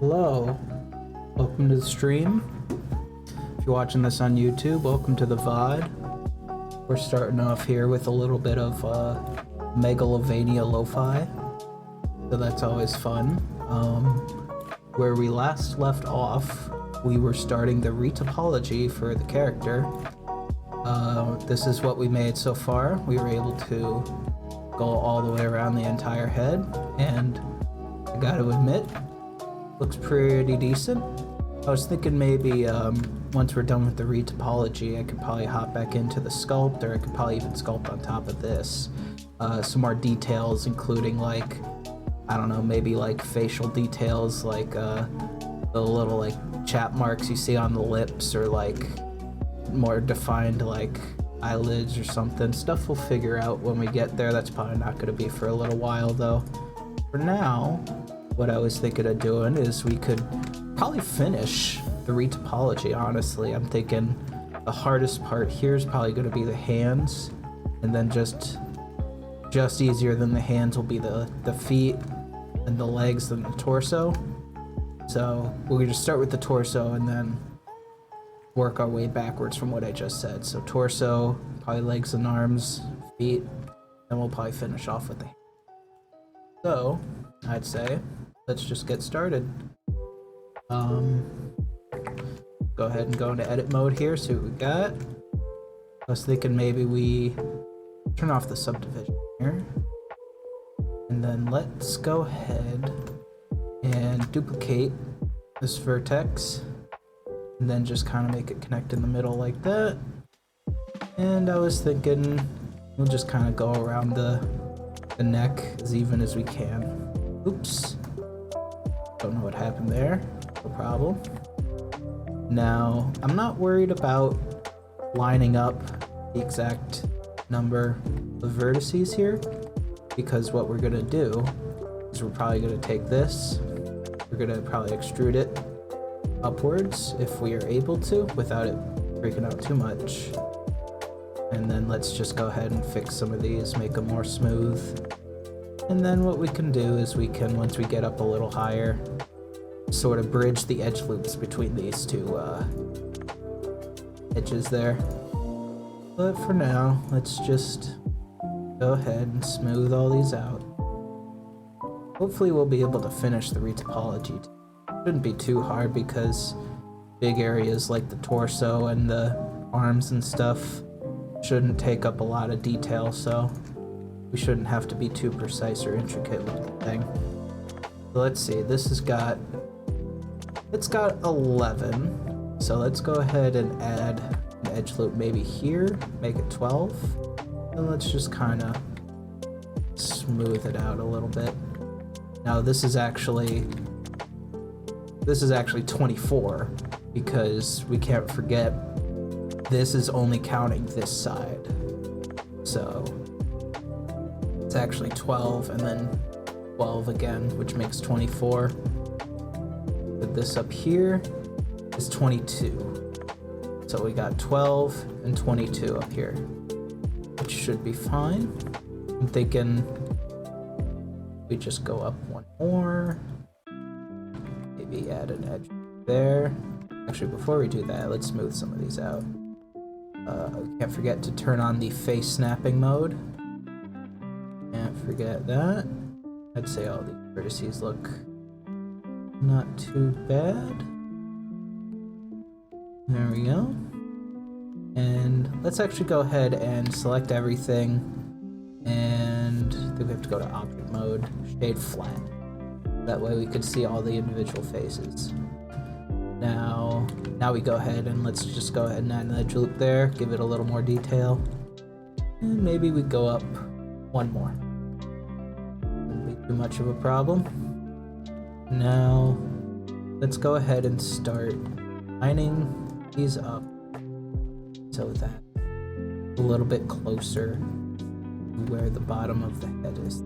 Hello, welcome to the stream. If you're watching this on YouTube, welcome to the VOD. We're starting off here with a little bit of Megalovania Lo-Fi, so that's always fun. Where we last left off, we were starting the retopology for the character. This is what we made so far. We were able to go all the way around the entire head, and I gotta admit, looks pretty decent. I was thinking maybe once we're done with the retopology, I could probably hop back into the sculpt, or I could probably even sculpt on top of this. Some more details, including like, I don't know, maybe like facial details, like the little like chap marks you see on the lips, or like more defined like eyelids or something. Stuff we'll figure out when we get there. That's probably not going to be for a little while though. For now, what I was thinking of doing is we could probably finish the retopology, honestly. I'm thinking the hardest part here is probably going to be the hands, and then just easier than the hands will be the feet, and the legs, then the torso. So we'll just start with the torso and then work our way backwards from what I just said. So torso, probably legs and arms, feet, then we'll probably finish off with the hands. So I'd say let's just get started. Go ahead and go into edit mode here, see what we got. I was thinking maybe we turn off the subdivision here, and then let's go ahead and duplicate this vertex, and then just kind of make it connect in the middle like that. And I was thinking we'll just kind of go around the neck as even as we can. Oops. Don't know what happened there. No problem. Now, I'm not worried about lining up the exact number of vertices here, because what we're gonna do is we're probably gonna take this, we're gonna probably extrude it upwards if we are able to without it freaking out too much. And then let's just go ahead and fix some of these, make them more smooth. And then what we can do is we can, once we get up a little higher, sort of bridge the edge loops between these two edges there. But for now, let's just go ahead and smooth all these out. Hopefully we'll be able to finish the retopology. Shouldn't be too hard because big areas like the torso and the arms and stuff shouldn't take up a lot of detail, so we shouldn't have to be too precise or intricate with the thing. So let's see, it's got 11, so let's go ahead and add an edge loop maybe here, make it 12, and let's just kind of smooth it out a little bit. Now this is actually 24, because we can't forget this is only counting this side, so it's actually 12 and then 12 again, which makes 24. But this up here is 22. So we got 12 and 22 up here, which should be fine. I'm thinking we just go up one more, maybe add an edge there. Actually, before we do that, let's smooth some of these out. Can't forget to turn on the face snapping mode. Can't forget that. I'd say all the vertices look not too bad. There we go. And let's actually go ahead and select everything, and I think we have to go to object mode, shade flat. That way we could see all the individual faces. Now we go ahead and let's just go ahead and add an edge loop there, give it a little more detail. And maybe we go up one more. Won't be too much of a problem. Now, let's go ahead and start lining these up so that a little bit closer to where the bottom of the head is.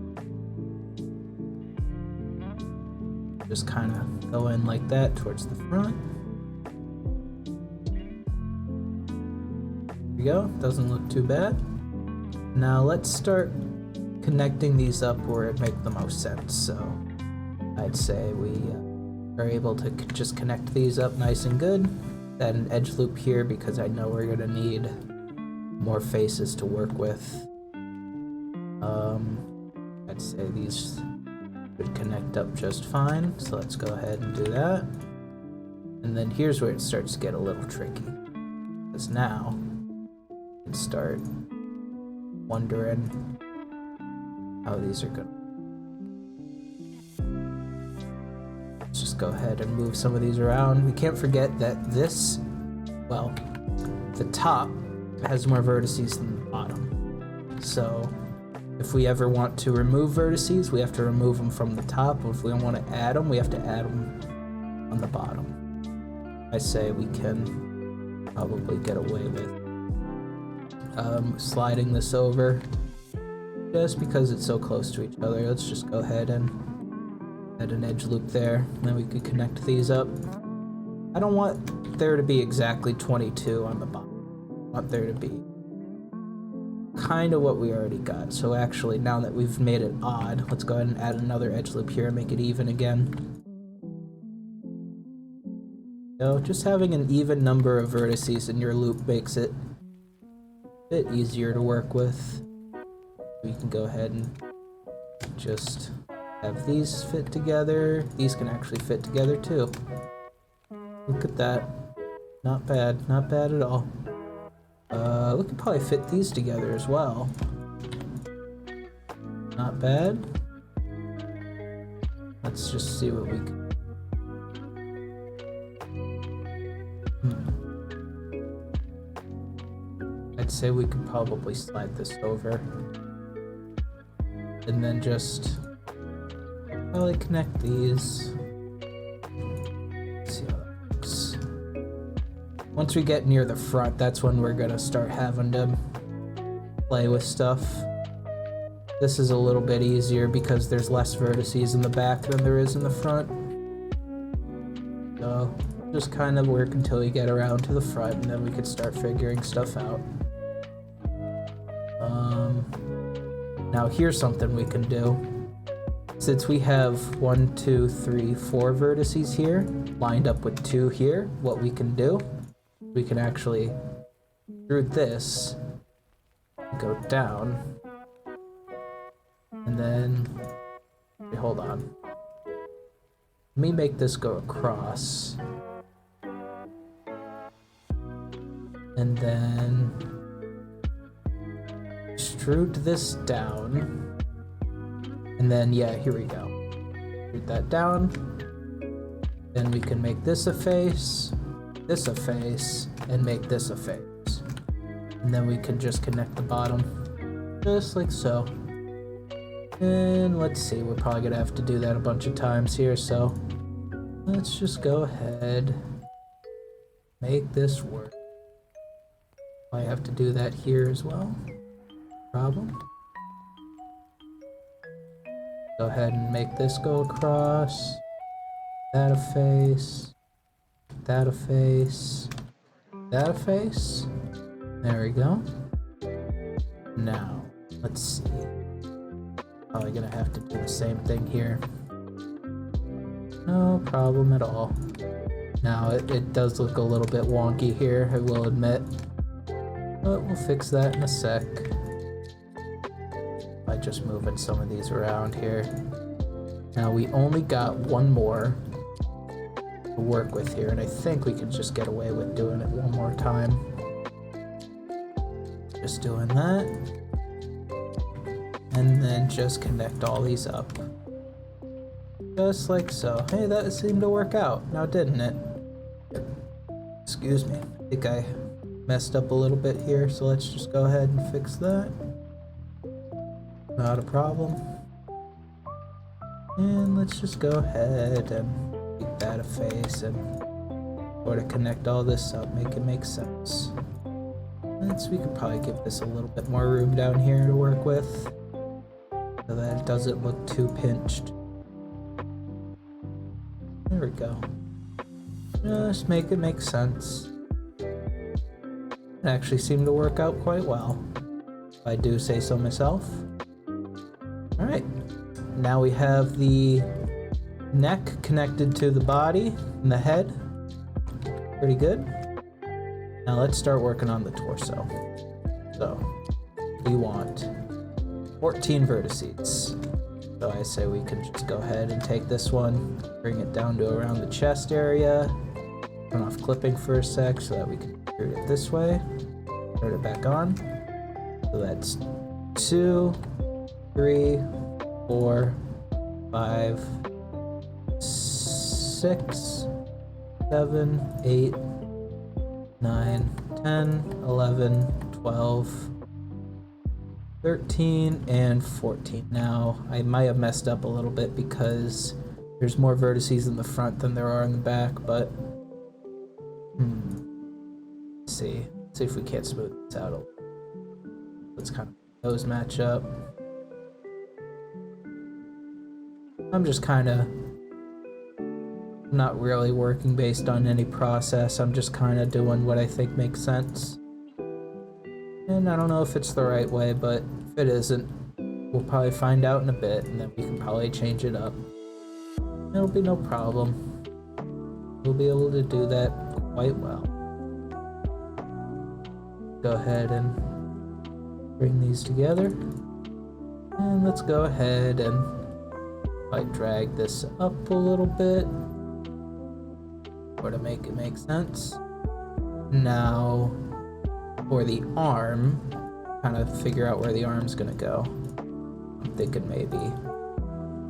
Just kind of go in like that towards the front. There we go, doesn't look too bad. Now let's start connecting these up where it makes the most sense. So I'd say we are able to just connect these up nice and good. Add an edge loop here because I know we're gonna need more faces to work with. I'd say these would connect up just fine, so let's go ahead and do that. And then here's where it starts to get a little tricky, because now you can start wondering how these are gonna. Let's just go ahead and move some of these around. We can't forget that this, well, the top has more vertices than the bottom. So if we ever want to remove vertices, we have to remove them from the top. If we want to add them, we have to add them on the bottom. I say we can probably get away with sliding this over just because it's so close to each other. Let's just go ahead and add an edge loop there, and then we could connect these up. I don't want there to be exactly 22 on the bottom. I want there to be kind of what we already got. So actually, now that we've made it odd, let's go ahead and add another edge loop here and make it even again. So just having an even number of vertices in your loop makes it a bit easier to work with. We can go ahead and just have these fit together. These can actually fit together too. Look at that. Not bad, not bad at all. We could probably fit these together as well. Not bad. Let's just see what we can. I'd say we could probably slide this over. And then just probably connect these. Let's see how that looks. Once we get near the front, that's when we're gonna start having to play with stuff. This is a little bit easier because there's less vertices in the back than there is in the front. So just kind of work until we get around to the front, and then we could start figuring stuff out. Now here's something we can do. Since we have 1, 2, 3, 4 vertices here, lined up with 2 here, what we can do, we can actually, through this, go down, and then, wait, hold on. Let me make this go across, and then extrude this down, and then, yeah, here we go. Extrude that down, then we can make this a face, this a face, and make this a face. And then we can just connect the bottom, just like so. And let's see, we're probably gonna have to do that a bunch of times here, so let's just go ahead, make this work. I have to do that here as well. Problem. Go ahead and make this go across. That a face. That a face. That a face. There we go. Now, let's see. Probably gonna have to do the same thing here. No problem at all. Now, it does look a little bit wonky here, I will admit. But we'll fix that in a sec. By just moving some of these around here. Now, we only got one more to work with here, and I think we can just get away with doing it one more time. Just doing that. And then just connect all these up. Just like so. Hey, that seemed to work out, now didn't it? Excuse me. I think I messed up a little bit here, so let's just go ahead and fix that. Not a problem. And let's just go ahead and make that a face and sort of connect all this up, make it make sense. We could probably give this a little bit more room down here to work with, so that it doesn't look too pinched. There we go. Just make it make sense. It actually seemed to work out quite well, if I do say so myself. Alright, now we have the neck connected to the body and the head. Pretty good. Now let's start working on the torso. So we want 14 vertices. So I say we can just go ahead and take this one, bring it down to around the chest area, turn off clipping for a sec so that we can shoot it this way, turn it back on. So that's 2, 3, 4, 5, 6, 7, 8, 9, 10, 11, 12, 13, and 14. Now, I might have messed up a little bit because there's more vertices in the front than there are in the back, but let's see if we can't smooth this out a little. Let's kind of those match up. I'm just kind of not really working based on any process. I'm just kind of doing what I think makes sense. And I don't know if it's the right way, but if it isn't, we'll probably find out in a bit, and then we can probably change it up. It'll be no problem. We'll be able to do that quite well. Go ahead and bring these together. And let's go ahead and drag this up a little bit or to make it make sense. Now for the arm, kind of figure out where the arm's gonna go. I'm thinking maybe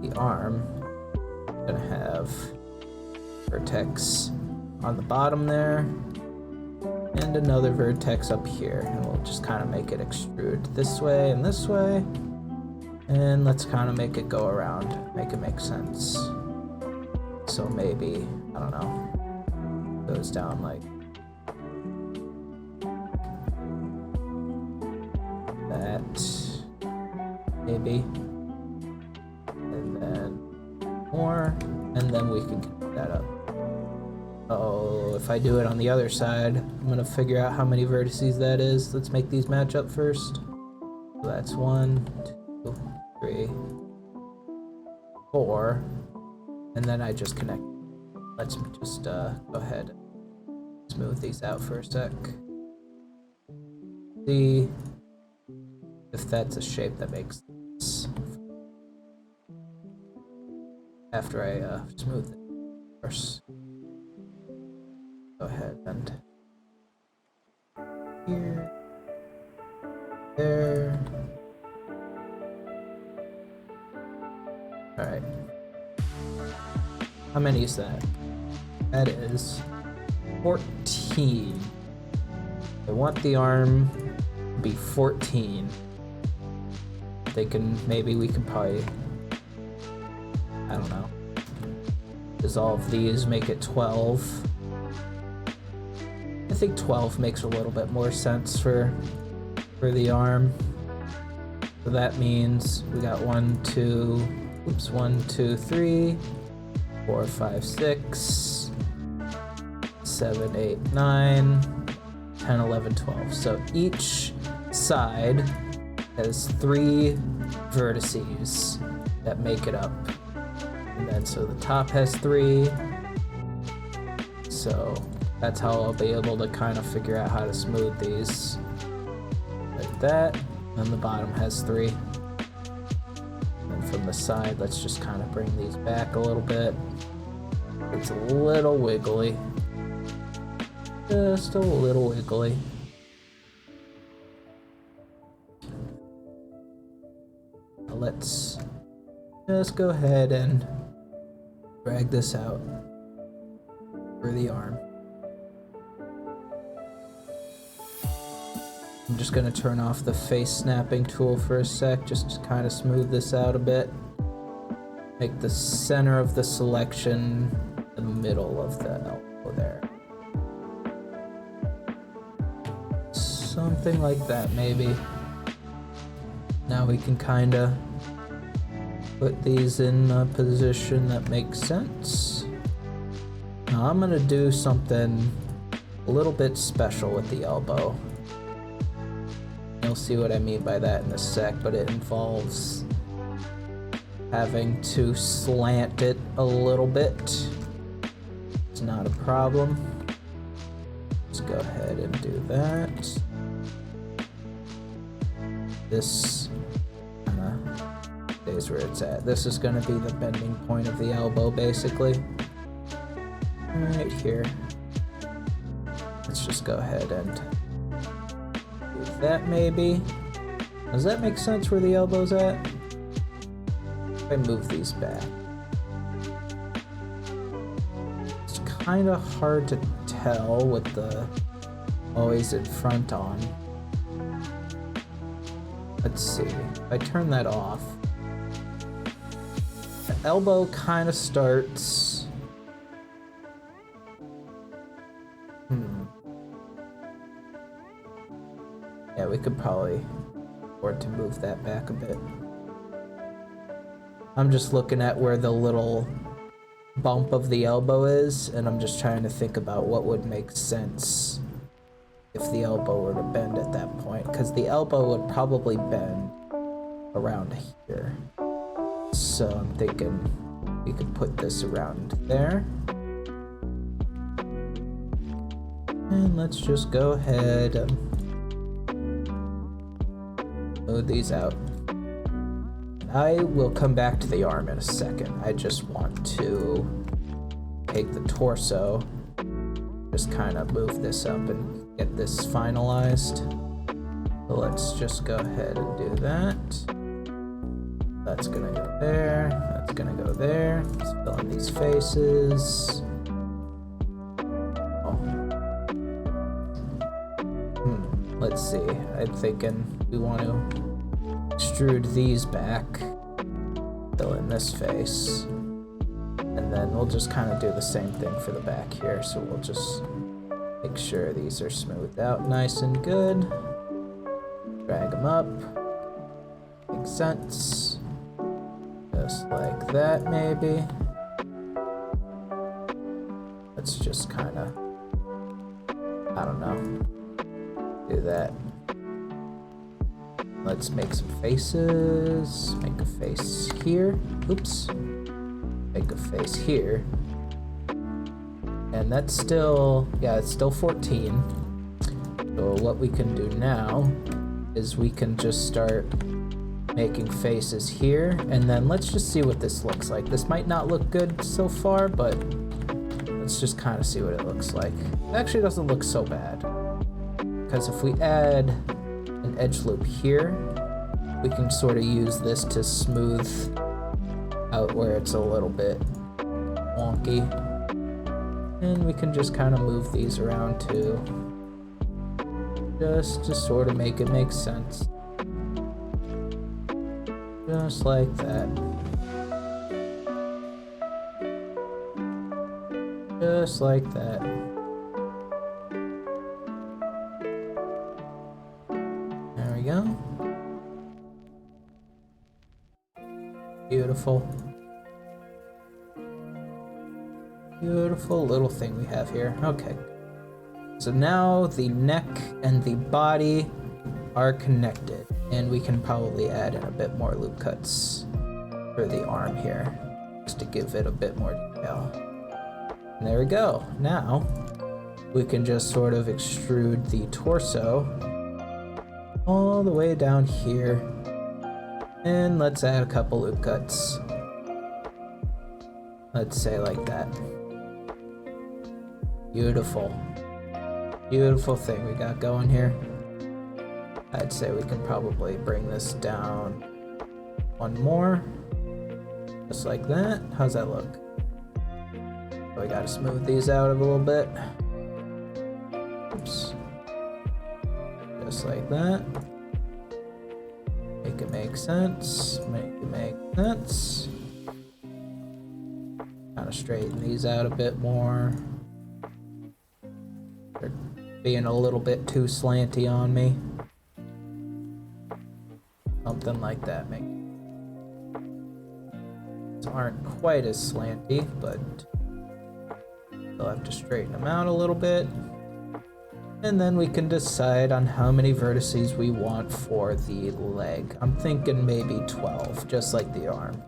the arm gonna have vertex on the bottom there and another vertex up here, and we'll just kind of make it extrude this way and this way. And let's kind of make it go around, make it make sense. So maybe, I don't know, goes down like that, maybe. And then more, and then we can get that up. Oh, if I do it on the other side, I'm gonna figure out how many vertices that is. Let's make these match up first. So that's 1, 2, 3, 4, and then I just connect. Let's just go ahead and smooth these out for a sec. See if that's a shape that makes sense. After I smooth it first. Go ahead and here, there. Alright. How many is that? That is 14. I want the arm to be 14. Thinking maybe we could probably, I don't know, dissolve these, make it 12. I think 12 makes a little bit more sense for the arm. So that means we got 1, 2, 3, 4, 5, 6, 7, 8, 9, 10, 11, 12. So each side has 3 vertices that make it up. And then so the top has 3. So that's how I'll be able to kind of figure out how to smooth these. Like that. And the bottom has 3. And from the side, let's just kind of bring these back a little bit. It's a little wiggly. Just a little wiggly. Now let's just go ahead and drag this out for the arm. I'm just going to turn off the face snapping tool for a sec, just to kind of smooth this out a bit. Make the center of the selection the middle of the elbow there. Something like that, maybe. Now we can kind of put these in a position that makes sense. Now I'm going to do something a little bit special with the elbow. You'll see what I mean by that in a sec, but it involves having to slant it a little bit. It's not a problem. Let's go ahead and do that. This stays where it's at. This is going to be the bending point of the elbow, basically. Right here. Let's just go ahead and do that, maybe. Does that make sense where the elbow's at? If I move these back. It's kind of hard to tell with the always in front on. Let's see. If I turn that off, the elbow kind of starts. Yeah, we could probably afford to move that back a bit. I'm just looking at where the little bump of the elbow is, and I'm just trying to think about what would make sense if the elbow were to bend at that point, because the elbow would probably bend around here. So I'm thinking we could put this around there. And let's just go ahead and move these out. I will come back to the arm in a second. I just want to take the torso, just kind of move this up and get this finalized. So let's just go ahead and do that. That's gonna go there, that's gonna go there. Let's fill in these faces. Let's see, I'm thinking we want to extrude these back, fill in this face, and then we'll just kind of do the same thing for the back here. So we'll just make sure these are smoothed out nice and good. Drag them up. Makes sense. Just like that, maybe. Let's just kind of, I don't know, do that. Let's make some faces. Make a face here. Oops. Make a face here. And that's still, yeah, it's still 14. So what we can do now is we can just start making faces here, and then let's just see what this looks like. This might not look good so far, but let's just kind of see what it looks like. It actually doesn't look so bad, because if we add an edge loop here, we can sort of use this to smooth out where it's a little bit wonky. And we can just kind of move these around too, just to sort of make it make sense. Just like that. Just like that. There we go. Beautiful. Beautiful little thing we have here. Okay. So now the neck and the body are connected, and we can probably add in a bit more loop cuts for the arm here, just to give it a bit more detail. And there we go. Now we can just sort of extrude the torso all the way down here, and let's add a couple loop cuts. Let's say like that. Beautiful. Beautiful thing we got going here. I'd say we can probably bring this down one more. Just like that. How's that look? We gotta smooth these out a little bit. Oops. Just like that. Make it make sense. Make it make sense. Kind of straighten these out a bit more. They're being a little bit too slanty on me. Something like that, maybe. These aren't quite as slanty, but we'll have to straighten them out a little bit. And then we can decide on how many vertices we want for the leg. I'm thinking maybe 12, just like the arm.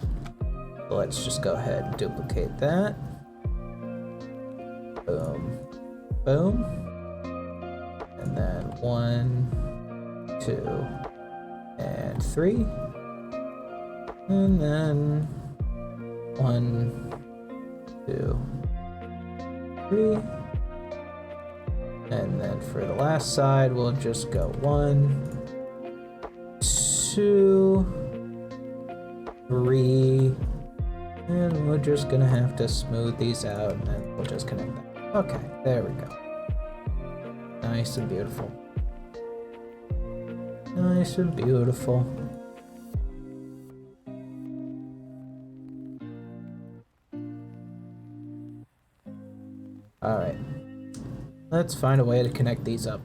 So let's just go ahead and duplicate that. Boom, boom. And then 1, 2, and 3. And then 1, 2, 3. And then for the last side, we'll just go 1, 2, 3. And we're just gonna have to smooth these out, and then we'll just connect them. Okay, there we go. Nice and beautiful. Nice and beautiful. Alright. Let's find a way to connect these up.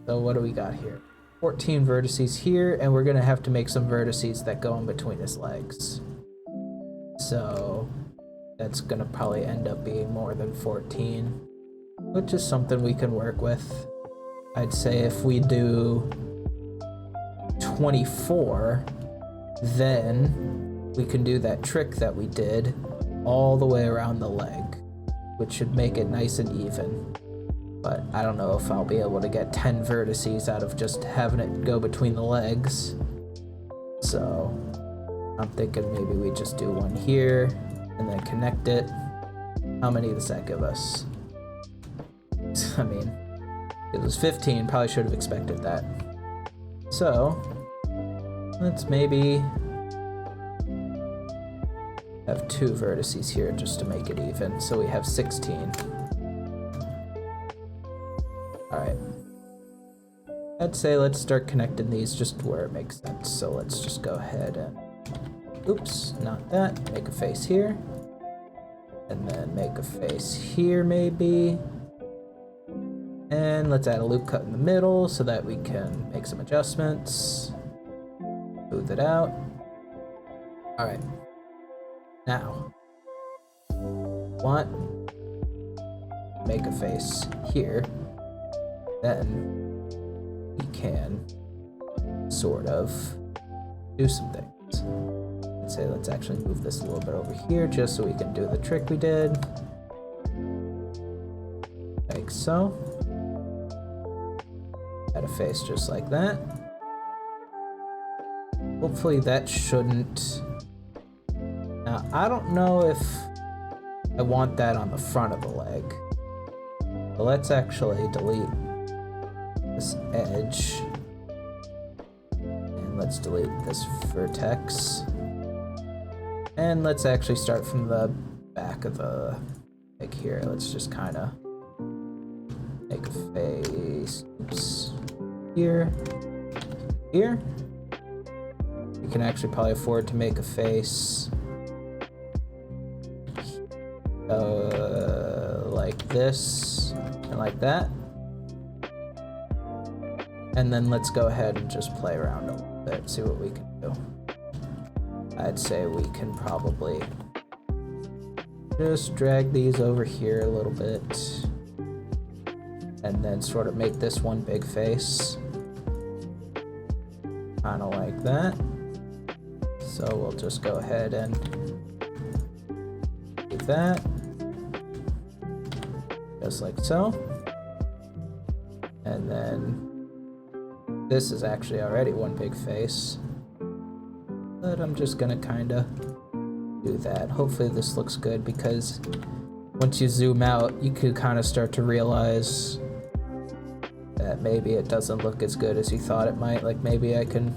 So what do we got here? 14 vertices here, and we're gonna have to make some vertices that go in between his legs. So that's gonna probably end up being more than 14, which is something we can work with. I'd say if we do 24, then we can do that trick that we did all the way around the leg, which should make it nice and even. But I don't know if I'll be able to get 10 vertices out of just having it go between the legs. So I'm thinking maybe we just do one here and then connect it. How many does that give us? I mean, it was 15, probably should have expected that. So let's maybe have 2 vertices here just to make it even. So we have 16. Alright. I'd say let's start connecting these just to where it makes sense. So let's just go ahead and, oops, not that. Make a face here. And then make a face here maybe. And let's add a loop cut in the middle so that we can make some adjustments. Smooth it out. Alright. Now, make a face here. Then we can sort of do some things. Let's say let's actually move this a little bit over here just so we can do the trick we did. Like so. Add a face just like that. Hopefully that shouldn't... Now, I don't know if I want that on the front of the leg. But let's actually delete this edge. And let's delete this vertex. And let's actually start from the back of the leg here. Let's just kind of make a face. Oops. Here. Here. We can actually probably afford to make a face. Like this and like that. And then let's go ahead and just play around a little bit, see what we can do. I'd say we can probably just drag these over here a little bit and then sort of make this one big face. Kind of like that. So we'll just go ahead and do that. Just like so. And then this is actually already one big face. But I'm just gonna kinda do that. Hopefully this looks good because once you zoom out, you could kind of start to realize that maybe it doesn't look as good as you thought it might. Like maybe I can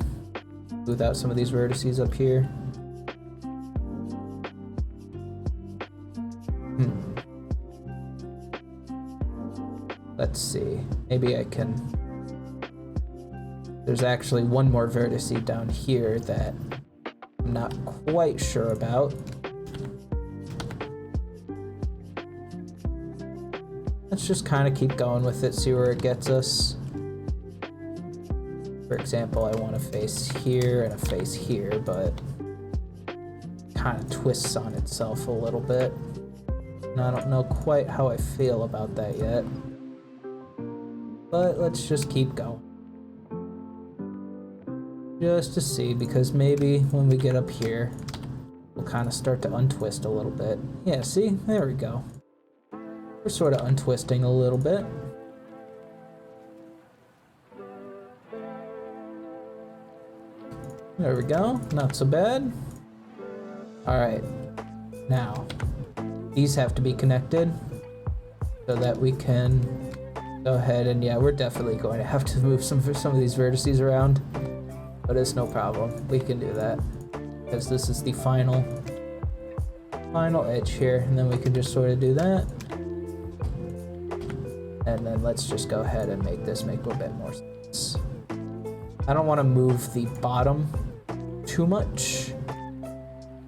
smooth out some of these vertices up here. Let's see, maybe I can... There's actually one more vertex down here that I'm not quite sure about. Let's just kind of keep going with it, see where it gets us. For example, I want a face here and a face here, but kind of twists on itself a little bit. And I don't know quite how I feel about that yet. But let's just keep going. Just to see, because maybe when we get up here, we'll kind of start to untwist a little bit. Yeah, see? There we go. We're sort of untwisting a little bit. There we go. Not so bad. Alright. Now, these have to be connected so that we can go ahead and, yeah, we're definitely going to have to move some of these vertices around. But it's no problem. We can do that. Because this is the final edge here. And then we can just sort of do that. And then let's just go ahead and make this make a bit more sense. I don't want to move the bottom too much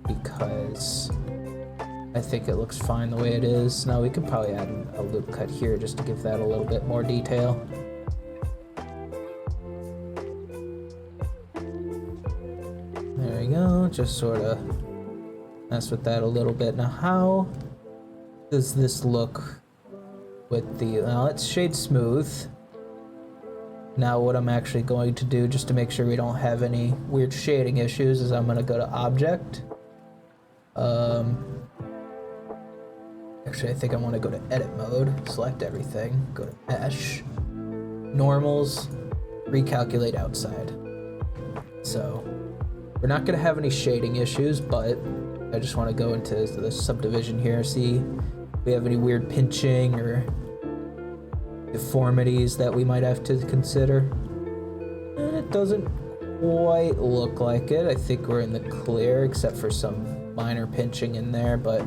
because I think it looks fine the way it is. Now we could probably add a loop cut here just to give that a little bit more detail. There we go, just sort of mess with that a little bit. Now how does this look with the, now let's shade smooth. Now what I'm actually going to do, just to make sure we don't have any weird shading issues, is I'm going to go to Object. Actually, I think I want to go to Edit Mode, select everything, go to Mesh, Normals, Recalculate Outside. So, we're not going to have any shading issues, but I just want to go into the subdivision here, see if we have any weird pinching or deformities that we might have to consider. And it doesn't quite look like it. I think we're in the clear, except for some minor pinching in there, but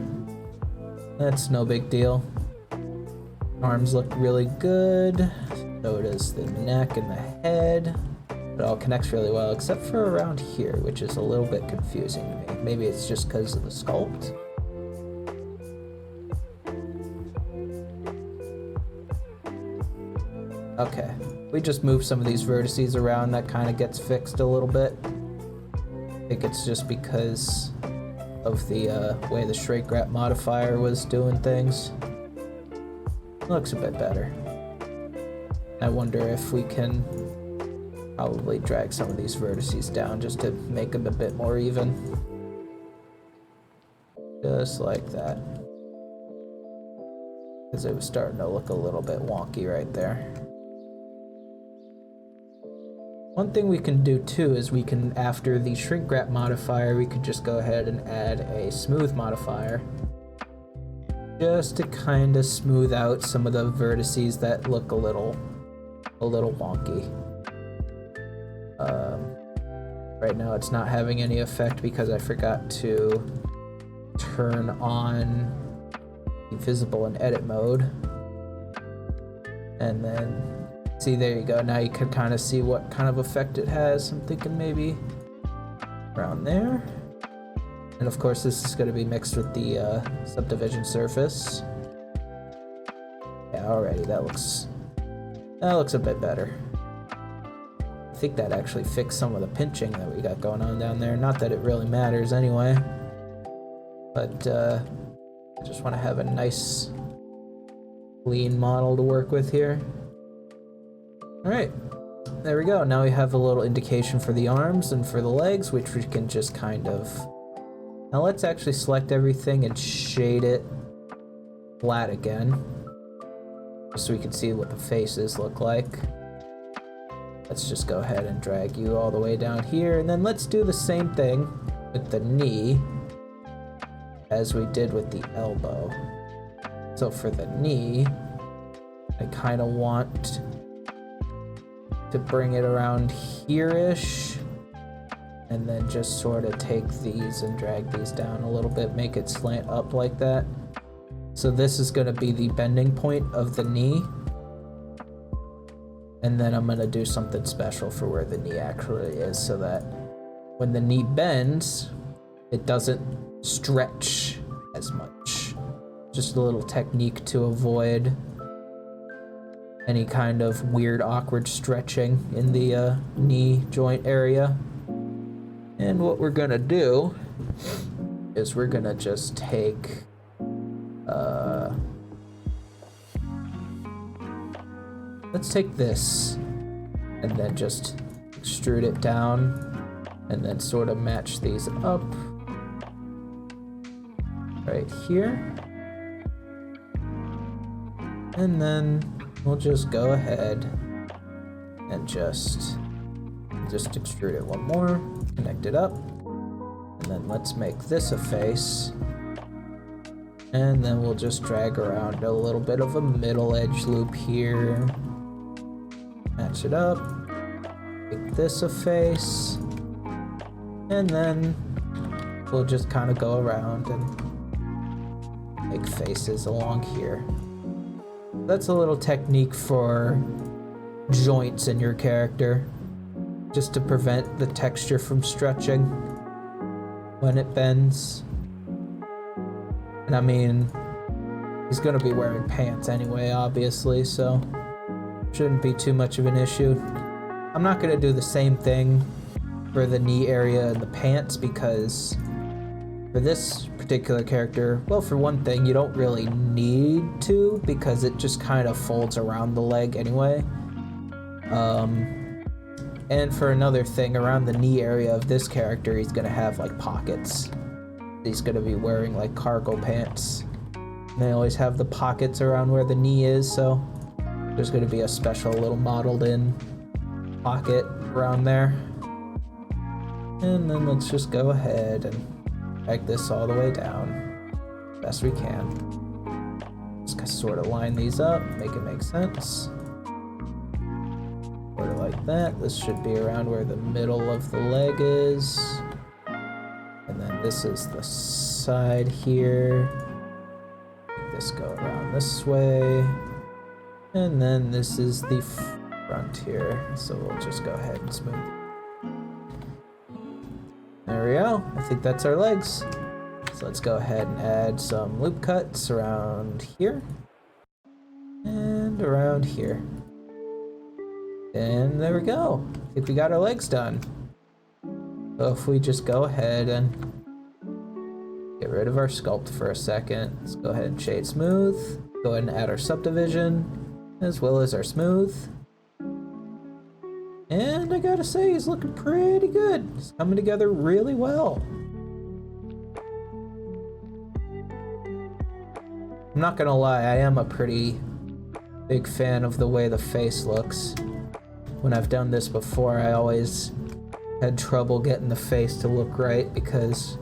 that's no big deal. Arms look really good. So does the neck and the head. It all connects really well, except for around here, which is a little bit confusing to me. Maybe it's just because of the sculpt. Okay, we just move some of these vertices around, that kind of gets fixed a little bit. I think it's just because of the way the shrink wrap modifier was doing things. Looks a bit better. I wonder if we can probably drag some of these vertices down just to make them a bit more even. Just like that. Because it was starting to look a little bit wonky right there. One thing we can do too is we can, after the shrink wrap modifier, we could just go ahead and add a smooth modifier. Just to kind of smooth out some of the vertices that look a little wonky. Right now it's not having any effect because I forgot to turn on the visible and edit mode. And then, see, there you go. Now you can kind of see what kind of effect it has. I'm thinking maybe around there. And of course this is going to be mixed with the subdivision surface. Yeah, alrighty, that looks a bit better. I think that actually fixed some of the pinching that we got going on down there. Not that it really matters anyway. But I just want to have a nice clean model to work with here. Alright, there we go. Now we have a little indication for the arms and for the legs, which we can just kind of... Now let's actually select everything and shade it flat again, just so we can see what the faces look like. Let's just go ahead and drag you all the way down here, and then let's do the same thing with the knee as we did with the elbow. So for the knee, I kind of want to bring it around here-ish, and then just sort of take these and drag these down a little bit, make it slant up like that. So this is going to be the bending point of the knee. And then I'm going to do something special for where the knee actually is, so that when the knee bends, it doesn't stretch as much. Just a little technique to avoid any kind of weird, awkward stretching in the knee joint area. And what we're gonna do is we're gonna just take let's take this and then just extrude it down and then sort of match these up right here. And then we'll just go ahead and just extrude it one more, connect it up, and then let's make this a face. And then we'll just drag around a little bit of a middle edge loop here. Match it up, make this a face, and then we'll just kind of go around and make faces along here. That's a little technique for joints in your character, just to prevent the texture from stretching when it bends. And I mean, he's gonna be wearing pants anyway, obviously, so shouldn't be too much of an issue. I'm not gonna do the same thing for the knee area and the pants, because for this particular character, well, for one thing, you don't really need to, because it just kind of folds around the leg anyway. And for another thing, around the knee area of this character, he's gonna have like pockets. He's gonna be wearing like cargo pants. And they always have the pockets around where the knee is, so there's gonna be a special little modeled in pocket around there. And then let's just go ahead and drag this all the way down best we can. Just sort of line these up, make it make sense. Sort of like that. This should be around where the middle of the leg is. And then this is the side here. Make this go around this way. And then this is the front here. So we'll just go ahead and smooth. There we go. I think that's our legs. So let's go ahead and add some loop cuts around here. And around here. And there we go. I think we got our legs done. So if we just go ahead and get rid of our sculpt for a second, let's go ahead and shade smooth, go ahead and add our subdivision, as well as our smooth. And I gotta say, he's looking pretty good. It's coming together really well. I'm not gonna lie, I am a pretty big fan of the way the face looks. When I've done this before, I always had trouble getting the face to look right because,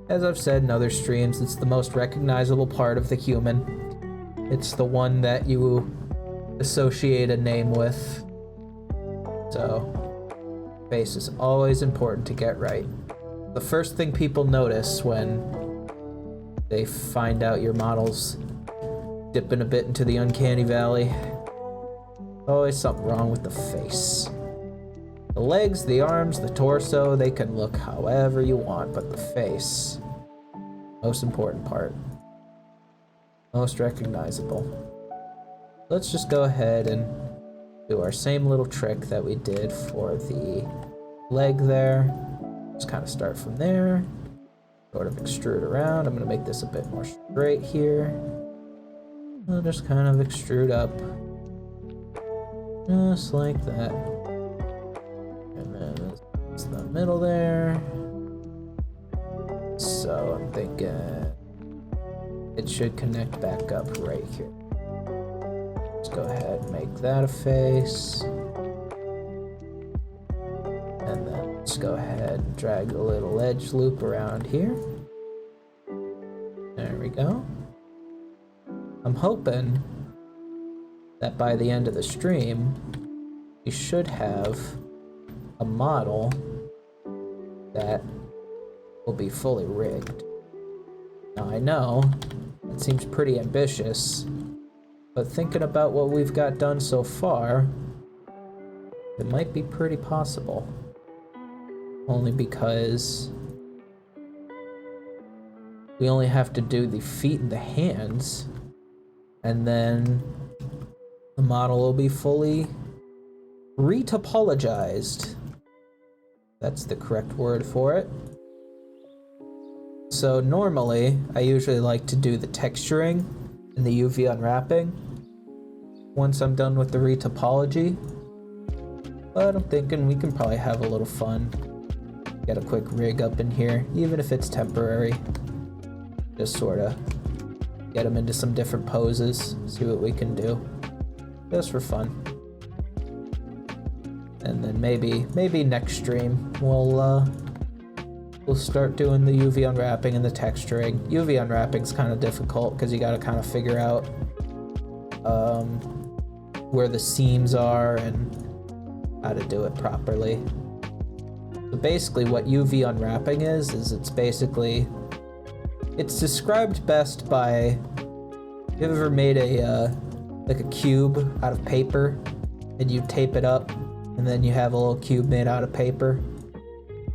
as I've said in other streams, it's the most recognizable part of the human. It's the one that you associate a name with. So, face is always important to get right. The first thing people notice when they find out your model's dipping a bit into the uncanny valley, always something wrong with the face. The legs, the arms, the torso, they can look however you want, but the face, most important part. Most recognizable. Let's just go ahead and do our same little trick that we did for the leg there. Just kind of start from there, sort of extrude around. I'm gonna make this a bit more straight here. I'll just kind of extrude up. Just like that. And then it's the middle there. So I'm thinking it should connect back up right here. Let's go ahead and make that a face. And then let's go ahead and drag a little edge loop around here. There we go. I'm hoping that by the end of the stream, we should have a model that will be fully rigged. Now I know it seems pretty ambitious, but thinking about what we've got done so far, it might be pretty possible. Only because we only have to do the feet and the hands, and then the model will be fully retopologized. That's the correct word for it. So normally, I usually like to do the texturing and the UV unwrapping once I'm done with the retopology. But I'm thinking we can probably have a little fun. Get a quick rig up in here, even if it's temporary. Just sort of get them into some different poses, see what we can do. Just for fun. And then maybe next stream we'll start doing the UV unwrapping and the texturing. UV unwrapping's kind of difficult because you got to kind of figure out where the seams are and how to do it properly. So basically what UV unwrapping is it's described best by, you ever made like a cube out of paper and you tape it up and then you have a little cube made out of paper?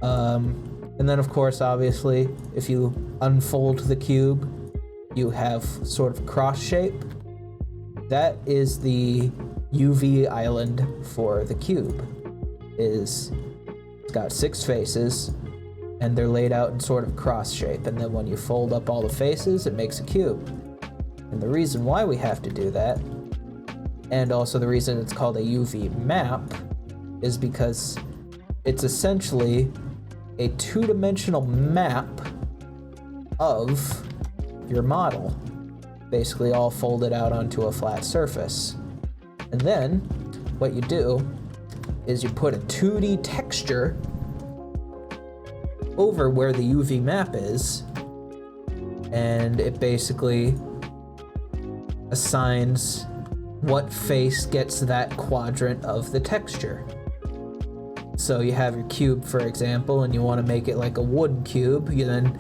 And then of course, obviously, if you unfold the cube, you have sort of cross shape. That is the UV island for the cube. It's got 6 faces and they're laid out in sort of cross shape, and then when you fold up all the faces, it makes a cube. And the reason why we have to do that, and also the reason it's called a UV map, is because it's essentially a 2-dimensional map of your model, basically all folded out onto a flat surface. And then what you do is you put a 2D texture over where the UV map is, and it basically assigns what face gets that quadrant of the texture. So you have your cube, for example, and you want to make it like a wood cube. Then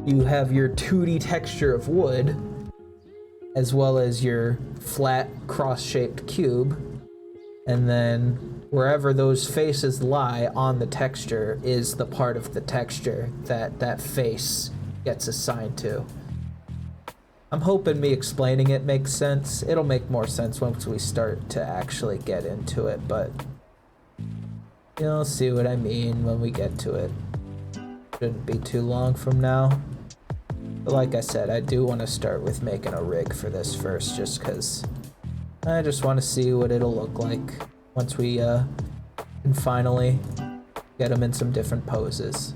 you have your 2D texture of wood, as well as your flat cross-shaped cube, and then wherever those faces lie on the texture is the part of the texture that that face gets assigned to. I'm hoping me explaining it makes sense. It'll make more sense once we start to actually get into it, but you'll see what I mean when we get to it. Shouldn't be too long from now. But like I said, I do want to start with making a rig for this first, just because I just want to see what it'll look like once we can finally get them in some different poses.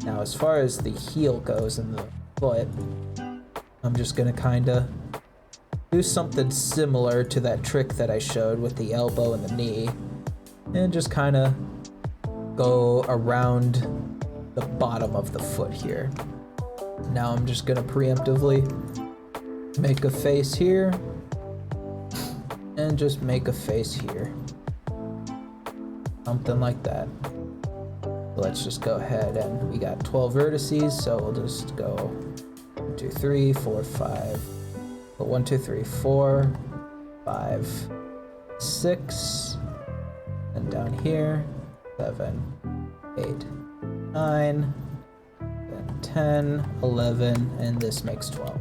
Now, as far as the heel goes and the foot, I'm just gonna kinda do something similar to that trick that I showed with the elbow and the knee, and just kinda go around the bottom of the foot here. Now I'm just gonna preemptively make a face here, and just make a face here. Something like that. Let's just go ahead, and we got 12 vertices, so we'll just go 1, 2, 3, 4, 5. But 1, 2, 3, 4, 5, 6, and down here, 7, 8, 9, then 10, 11, and this makes 12.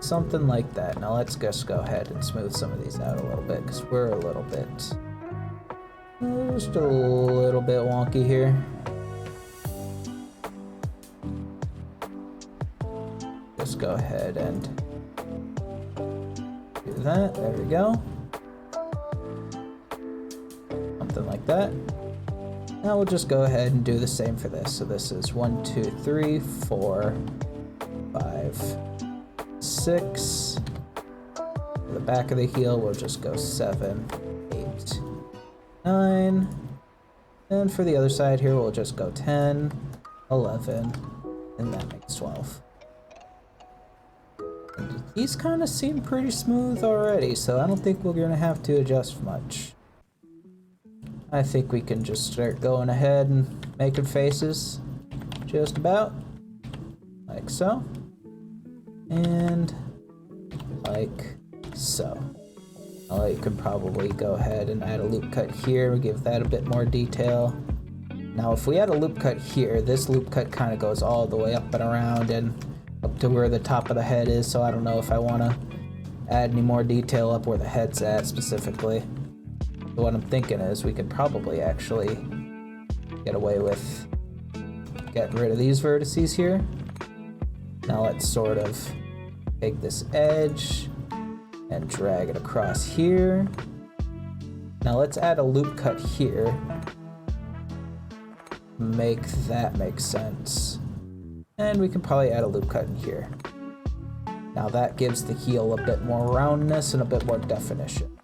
Something like that. Now let's just go ahead and smooth some of these out a little bit, because we're a little bit, just a little bit wonky here. Just go ahead and do that. There we go. Something like that. Now we'll just go ahead and do the same for this. So this is 1, 2, 3, 4, 5, 6. For the back of the heel, we'll just go 7, 8, 9. And for the other side here, we'll just go 10, 11, and that makes 12. And these kind of seem pretty smooth already, so I don't think we're gonna have to adjust much. I think we can just start going ahead and making faces, just about, like so, and like so. Now you can probably go ahead and add a loop cut here, give that a bit more detail. Now if we add a loop cut here, this loop cut kind of goes all the way up and around and up to where the top of the head is, so I don't know if I want to add any more detail up where the head's at specifically. So what I'm thinking is we could probably actually get away with getting rid of these vertices here. Now let's sort of take this edge and drag it across here. Now let's add a loop cut here. Make that make sense. And we can probably add a loop cut in here. Now that gives the heel a bit more roundness and a bit more definition.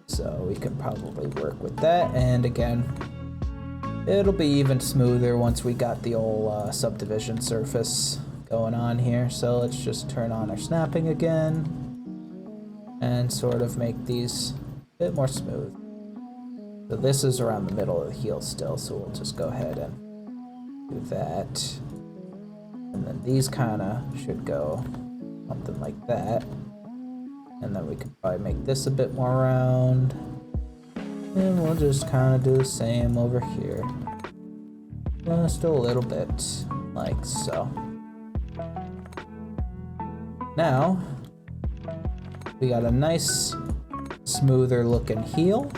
So we can probably work with that, and again, it'll be even smoother once we got the old subdivision surface going on here. So let's just turn on our snapping again and sort of make these a bit more smooth. So this is around the middle of the heel still, so we'll just go ahead and do that. And then these kind of should go something like that. And then we can probably make this a bit more round. And we'll just kind of do the same over here. Just a little bit, like so. Now, we got a nice, smoother looking heel.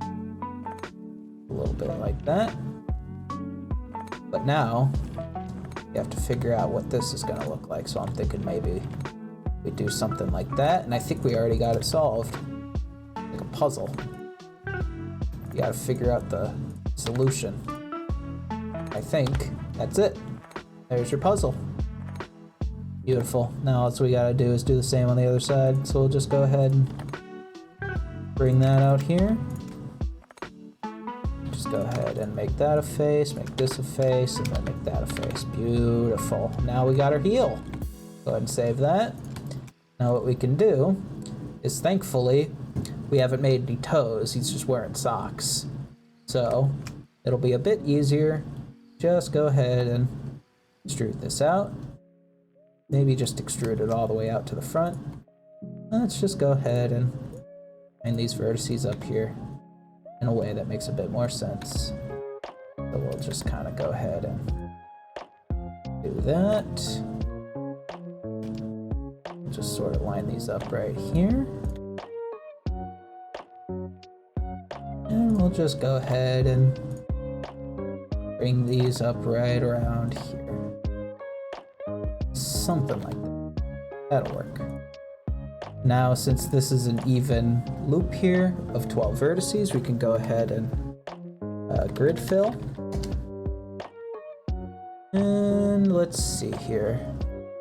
A little bit like that. But now, you have to figure out what this is going to look like. So I'm thinking maybe we do something like that. And I think we already got it solved. Like a puzzle. You got to figure out the solution. I think that's it. There's your puzzle. Beautiful. Now all we got to do is do the same on the other side. So we'll just go ahead and bring that out here. Just go ahead and make that a face, make this a face, and then make that a face. Beautiful. Now we got our heel. Go ahead and save that. Now what we can do is, thankfully, we haven't made any toes. He's just wearing socks. So it'll be a bit easier. Just go ahead and extrude this out. Maybe just extrude it all the way out to the front. Let's just go ahead and line these vertices up here in a way that makes a bit more sense. So we'll just kind of go ahead and do that. Just sort of line these up right here. And we'll just go ahead and bring these up right around here. Something like that. That'll work. Now, since this is an even loop here of 12 vertices, we can go ahead and grid fill. And let's see here.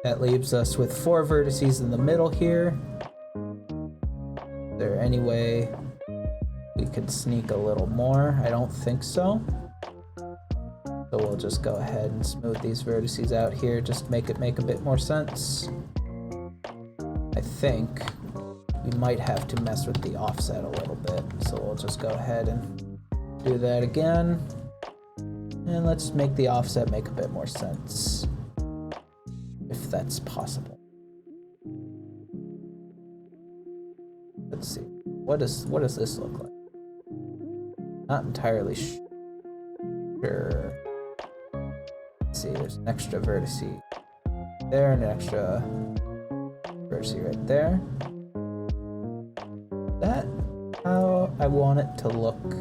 That leaves us with 4 vertices in the middle here. Is there any way we could sneak a little more? I don't think so. So we'll just go ahead and smooth these vertices out here, just make it make a bit more sense. I think we might have to mess with the offset a little bit, so we'll just go ahead and do that again. And let's make the offset make a bit more sense, if that's possible. Let's see, what does this look like? Not entirely sure. Let's see, there's an extra vertex there and an extra vertex right there. Is that how I want it to look?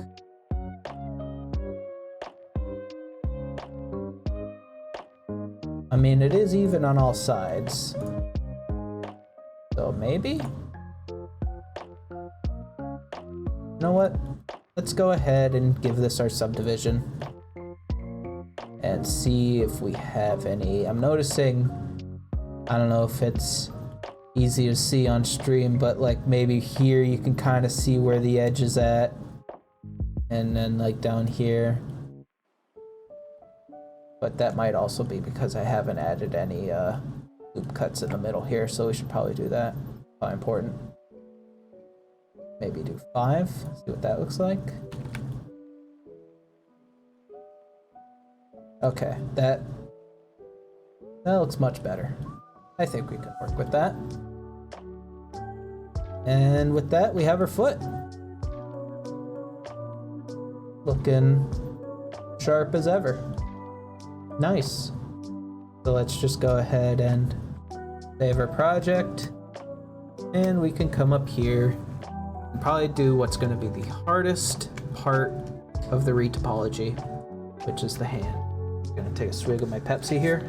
I mean, it is even on all sides. So maybe? You know what? Let's go ahead and give this our subdivision and see if we have any. I'm noticing, I don't know if it's easy to see on stream, but like maybe here you can kind of see where the edge is at, and then like down here. But that might also be because I haven't added any loop cuts in the middle here, so we should probably do that. Probably important. Maybe do 5, see what that looks like. Okay, that looks much better. I think we can work with that. And with that, we have our foot. Looking sharp as ever. Nice. So let's just go ahead and save our project. And we can come up here and probably do what's going to be the hardest part of the retopology, which is the hand. I'm going to take a swig of my Pepsi here.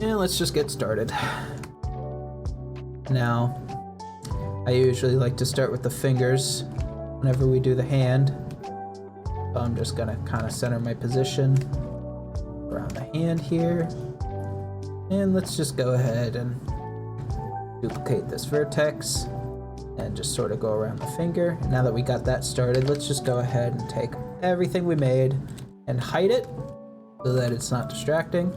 And let's just get started. Now, I usually like to start with the fingers whenever we do the hand. So I'm just gonna kind of center my position around the hand here. And let's just go ahead and duplicate this vertex and just sort of go around the finger. Now that we got that started, let's just go ahead and take everything we made and hide it so that it's not distracting.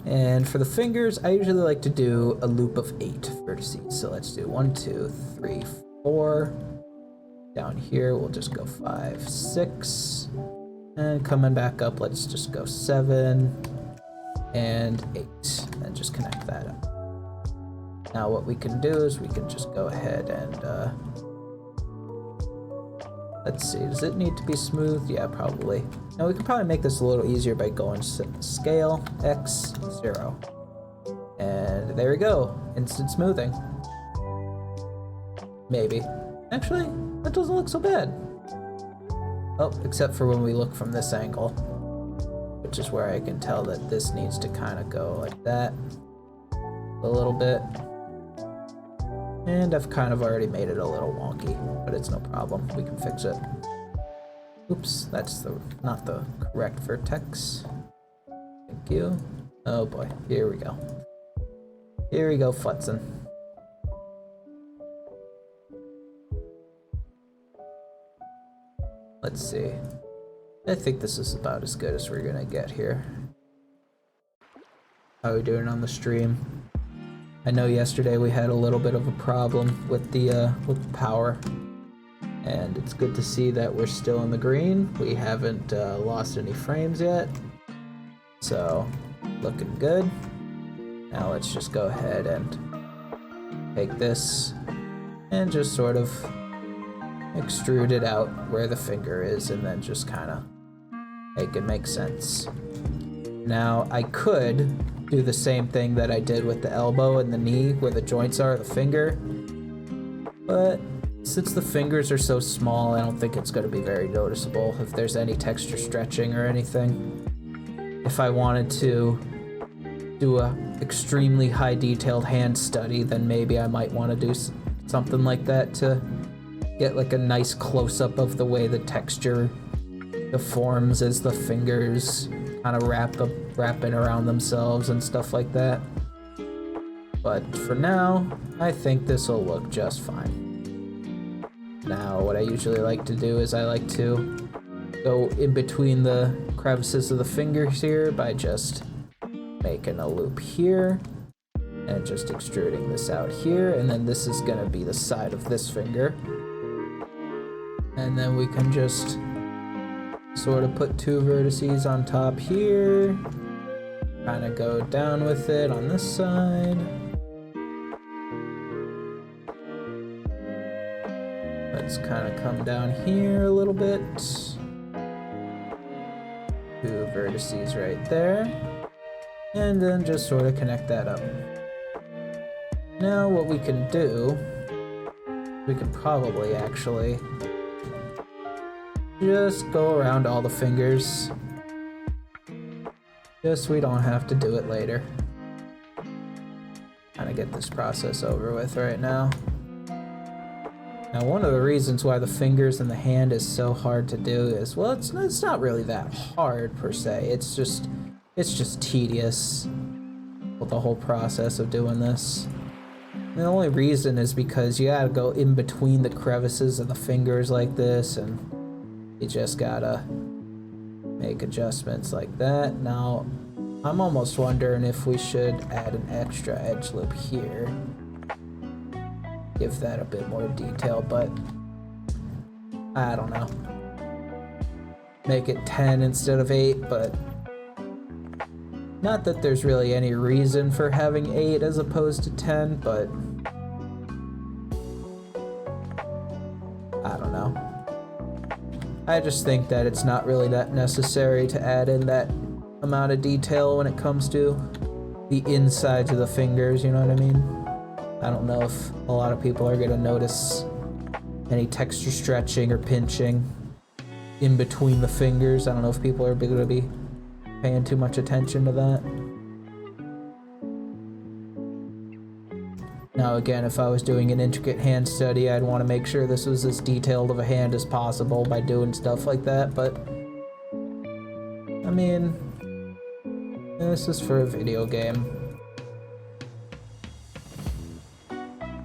And for the fingers, I usually like to do a loop of 8 vertices. So let's do 1, 2, 3, 4. Down here, we'll just go 5, 6. And coming back up, let's just go 7 and 8. And just connect that up. Now what we can do is we can just go ahead and, let's see, does it need to be smooth? Yeah, probably. Now we can probably make this a little easier by going scale X 0. And there we go, instant smoothing. Maybe. Actually, that doesn't look so bad. Oh, except for when we look from this angle, which is where I can tell that this needs to kind of go like that a little bit. And I've kind of already made it a little wonky, but it's no problem. We can fix it. Oops, that's not the correct vertex. Thank you. Oh boy, here we go. Here we go, futzing. Let's see. I think this is about as good as we're gonna get here. How are we doing on the stream? I know yesterday we had a little bit of a problem with the power, and it's good to see that we're still in the green. We haven't lost any frames yet, so looking good. Now let's just go ahead and take this and just sort of extrude it out where the finger is, and then just kind of make it make sense. Now I could do the same thing that I did with the elbow and the knee, where the joints are, the finger. But since the fingers are so small, I don't think it's going to be very noticeable if there's any texture stretching or anything. If I wanted to do a extremely high detailed hand study, then maybe I might want to do something like that to get like a nice close-up of the way the texture deforms as the fingers kind of wrapping around themselves and stuff like that. But for now, I think this will look just fine. Now, what I usually like to do is I like to go in between the crevices of the fingers here by just making a loop here and just extruding this out here, and then this is gonna be the side of this finger. And then we can just sort of put 2 vertices on top here, kind of go down with it on this side. Let's kind of come down here a little bit. 2 vertices right there. And then just sort of connect that up. Now what we can do, we can probably actually just go around all the fingers, just so we don't have to do it later. Kind of get this process over with right now. Now, one of the reasons why the fingers and the hand is so hard to do is, well, it's not really that hard per se. It's just tedious with the whole process of doing this. And the only reason is because you gotta go in between the crevices of the fingers like this, and you just gotta make adjustments like that. Now, I'm almost wondering if we should add an extra edge loop here. Give that a bit more detail, but I don't know. Make it 10 instead of 8, but not that there's really any reason for having 8 as opposed to 10, but I don't know. I just think that it's not really that necessary to add in that amount of detail when it comes to the insides of the fingers, you know what I mean? I don't know if a lot of people are going to notice any texture stretching or pinching in between the fingers. I don't know if people are going to be paying too much attention to that. Now again, if I was doing an intricate hand study, I'd want to make sure this was as detailed of a hand as possible by doing stuff like that, but I mean, this is for a video game.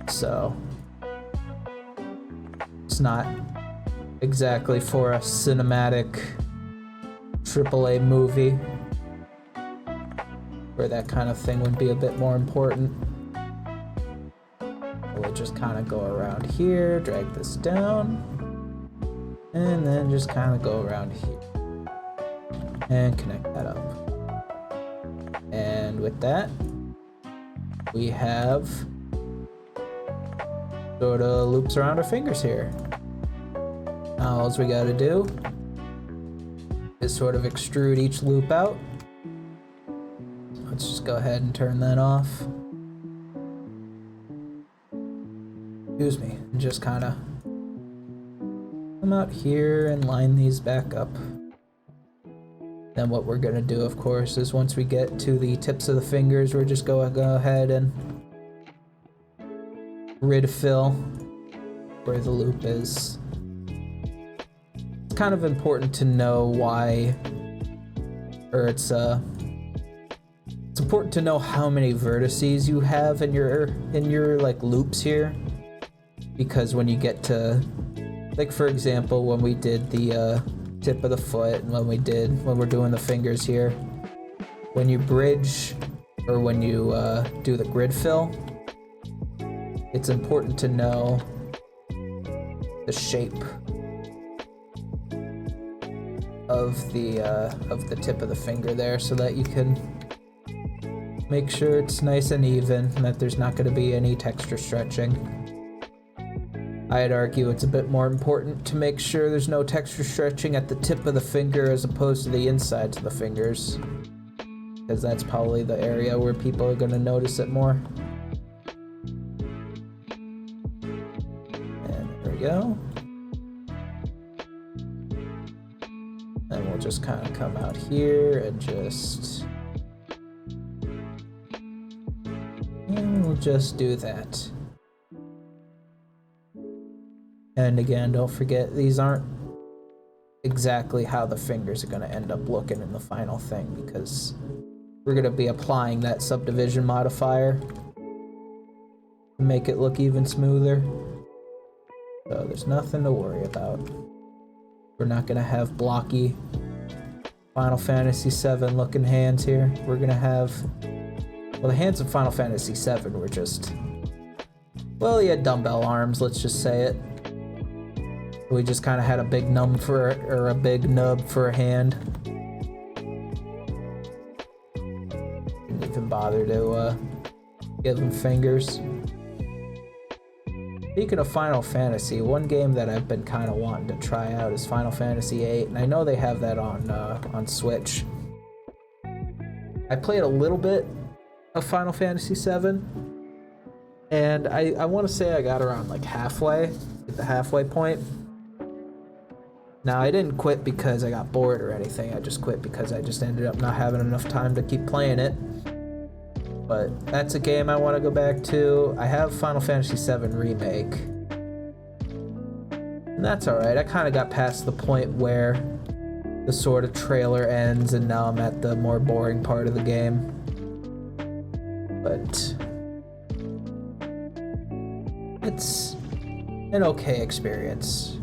So it's not exactly for a cinematic AAA movie where that kind of thing would be a bit more important. We'll just kind of go around here, drag this down, and then just kind of go around here and connect that up. And with that, we have sort of loops around our fingers here. Now all we gotta do is sort of extrude each loop out. Let's just go ahead and turn that off. Excuse me, and just kind of come out here and line these back up. Then what we're gonna do, of course, is once we get to the tips of the fingers, we're just gonna go ahead and grid fill where the loop is. It's kind of important to know why, or it's important to know how many vertices you have in your like loops here, because when you get to, like for example, when we did the tip of the foot, and when we're doing the fingers here, when you bridge or when you do the grid fill, it's important to know the shape of the tip of the finger there, so that you can make sure it's nice and even and that there's not going to be any texture stretching. I'd argue it's a bit more important to make sure there's no texture stretching at the tip of the finger as opposed to the insides of the fingers, because that's probably the area where people are going to notice it more. And there we go. And we'll just kind of come out here and we'll just do that. And again, don't forget, these aren't exactly how the fingers are going to end up looking in the final thing, because we're going to be applying that subdivision modifier to make it look even smoother. So there's nothing to worry about. We're not going to have blocky Final Fantasy VII looking hands here. We're going to have, well, the hands of Final Fantasy VII were just, well, he had dumbbell arms, let's just say it. We just kind of had a big nub for a hand. Didn't even bother to give him fingers. Speaking of Final Fantasy, one game that I've been kind of wanting to try out is Final Fantasy VIII, and I know they have that on Switch. I played a little bit of Final Fantasy VII, and I want to say I got around like halfway, at the halfway point. Now, I didn't quit because I got bored or anything. I just quit because I just ended up not having enough time to keep playing it. But that's a game I want to go back to. I have Final Fantasy VII Remake. And that's alright. I kind of got past the point where the sort of trailer ends, and now I'm at the more boring part of the game. But it's an okay experience,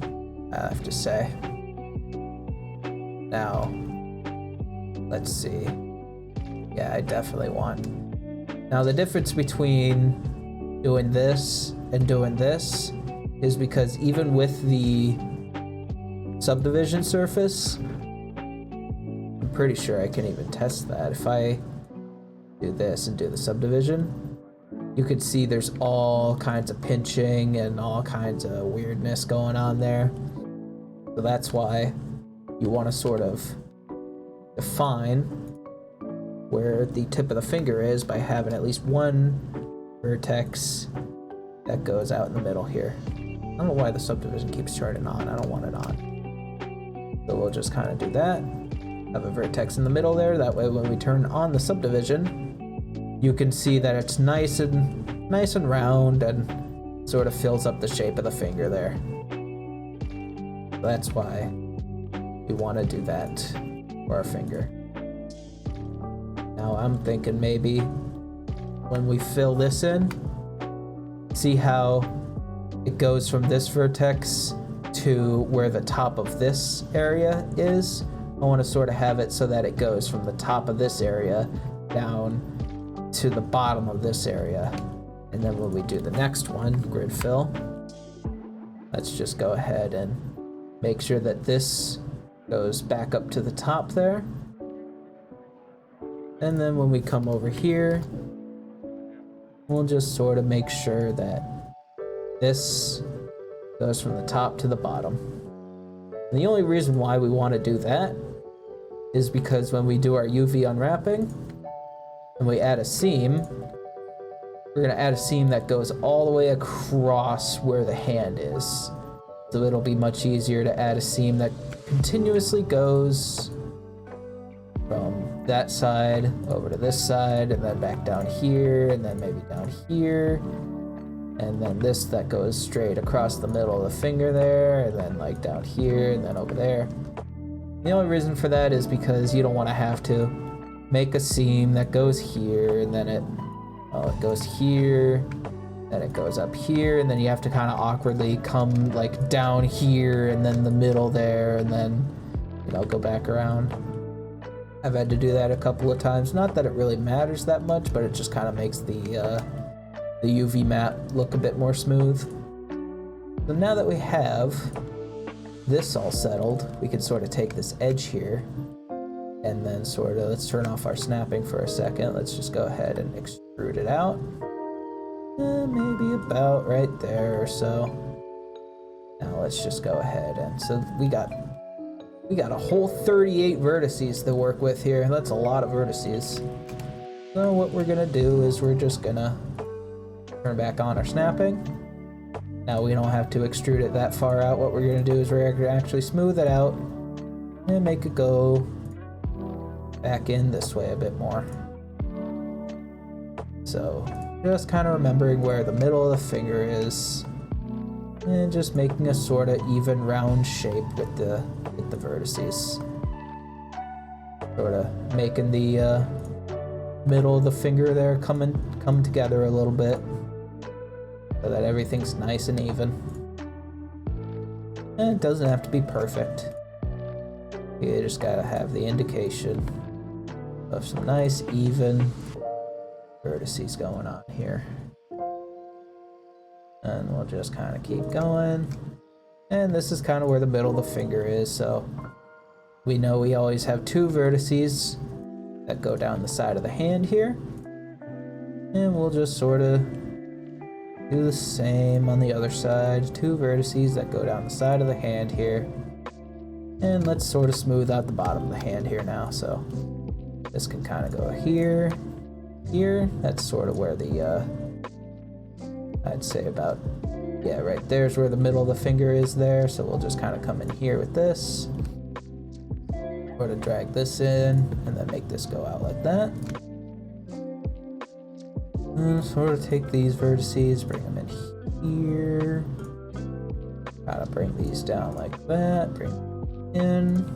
I have to say. Now, let's see. Yeah, I definitely want. Now, the difference between doing this and doing this is because even with the subdivision surface, I'm pretty sure I can even test that. If I do this and do the subdivision, you could see there's all kinds of pinching and all kinds of weirdness going on there. So that's why you want to sort of define where the tip of the finger is by having at least one vertex that goes out in the middle here. I don't know why the subdivision keeps turning on. I don't want it on. So we'll just kind of do that. Have a vertex in the middle there. That way when we turn on the subdivision, you can see that it's nice and round and sort of fills up the shape of the finger there. That's why we want to do that for our finger. Now I'm thinking maybe when we fill this in, see how it goes from this vertex to where the top of this area is. I want to sort of have it so that it goes from the top of this area down to the bottom of this area. And then when we do the next one, grid fill, let's just go ahead and make sure that this goes back up to the top there. And then when we come over here, we'll just sort of make sure that this goes from the top to the bottom. And the only reason why we want to do that is because when we do our UV unwrapping and we add a seam, we're going to add a seam that goes all the way across where the hand is. So it'll be much easier to add a seam that continuously goes from that side over to this side and then back down here and then maybe down here. And then this that goes straight across the middle of the finger there, and then like down here and then over there. The only reason for that is because you don't want to have to make a seam that goes here and then it goes here, then it goes up here, and then you have to kind of awkwardly come like down here and then the middle there and then, you know, go back around. I've had to do that a couple of times. Not that it really matters that much, but it just kind of makes the UV mat look a bit more smooth. So now that we have this all settled, we can sort of take this edge here and then sort of, let's turn off our snapping for a second. Let's just go ahead and extrude it out. Maybe about right there or so. Now let's just go ahead and, so we got a whole 38 vertices to work with here. That's a lot of vertices. So what we're gonna do is we're just gonna turn back on our snapping. Now we don't have to extrude it that far out. What we're gonna do is we're gonna actually smooth it out and make it go back in this way a bit more. So just kind of remembering where the middle of the finger is and just making a sort of even round shape with the vertices. Sort of making the middle of the finger there come together a little bit so that everything's nice and even. And it doesn't have to be perfect. You just gotta have the indication of some nice even vertices going on here. And we'll just kind of keep going. And this is kind of where the middle of the finger is, so we know we always have two vertices that go down the side of the hand here. And we'll just sort of do the same on the other side. Two vertices that go down the side of the hand here. And let's sort of smooth out the bottom of the hand here now. So this can kind of go here, here. That's sort of where the, I'd say about, yeah, right there's where the middle of the finger is there. So we'll just kind of come in here with this. Sort of drag this in and then make this go out like that. And sort of take these vertices, bring them in here. Kind of bring these down like that, bring them in.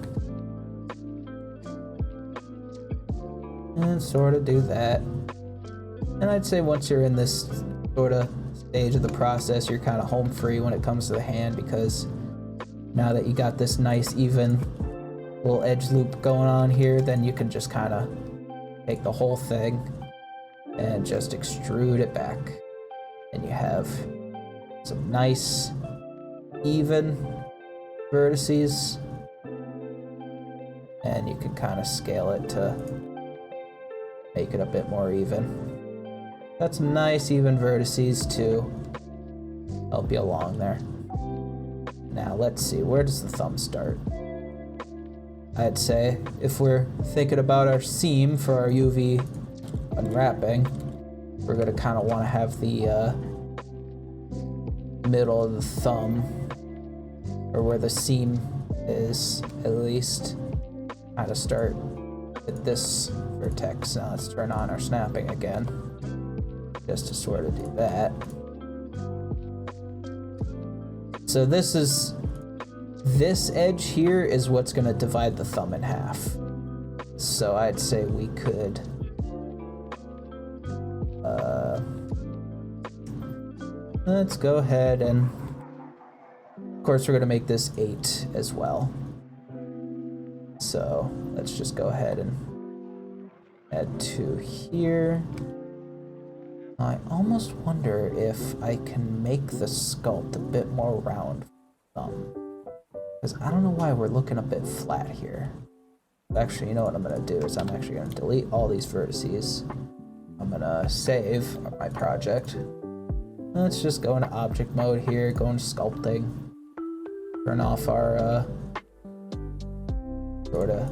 And sort of do that. And I'd say once you're in this sort of stage of the process, you're kind of home free when it comes to the hand, because now that you got this nice even little edge loop going on here, then you can just kind of take the whole thing and just extrude it back, and you have some nice even vertices, and you can kind of scale it to make it a bit more even. That's some nice even vertices to help you along there. Now let's see, where does the thumb start? I'd say if we're thinking about our seam for our UV unwrapping, we're going to kind of want to have the middle of the thumb, or where the seam is at least, kind of start hit this vertex. Now let's turn on our snapping again, just to sort of do that. So this edge here is what's going to divide the thumb in half. So I'd say we could let's go ahead and, of course, we're going to make this 8 as well. So let's just go ahead and add 2 here. I almost wonder if I can make the sculpt a bit more round thumb, because I don't know why we're looking a bit flat here. Actually, you know what I'm going to do is I'm actually going to delete all these vertices. I'm going to save my project. Let's just go into object mode here, go into sculpting, turn off our sort of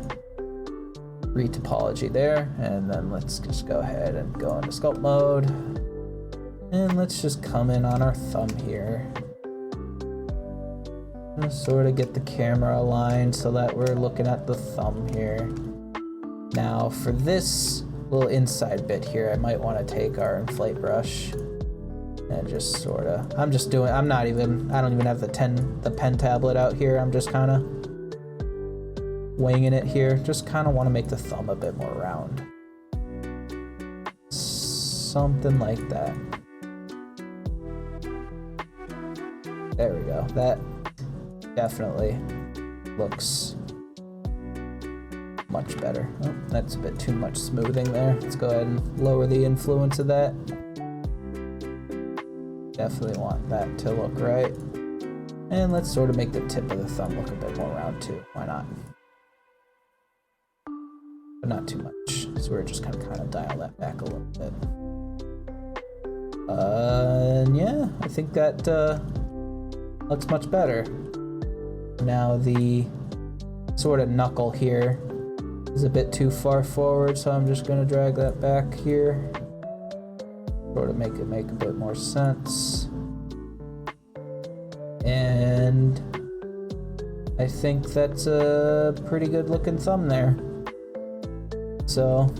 retopology there, and then let's just go ahead and go into sculpt mode, and let's just come in on our thumb here and sort of get the camera aligned so that we're looking at the thumb here. Now for this little inside bit here, I might want to take our inflate brush and just sort of, I don't even have the pen tablet out here. I'm just kind of winging it here. Just kind of want to make the thumb a bit more round. Something like that. There we go. That definitely looks much better. Oh, that's a bit too much smoothing there. Let's go ahead and lower the influence of that. Definitely want that to look right. And let's sort of make the tip of the thumb look a bit more round too. Why not? But not too much. So we're just gonna kind of dial that back a little bit. And yeah, I think that looks much better. Now the sort of knuckle here is a bit too far forward, so I'm just gonna drag that back here. Sort of make it make a bit more sense. And I think that's a pretty good looking thumb there. So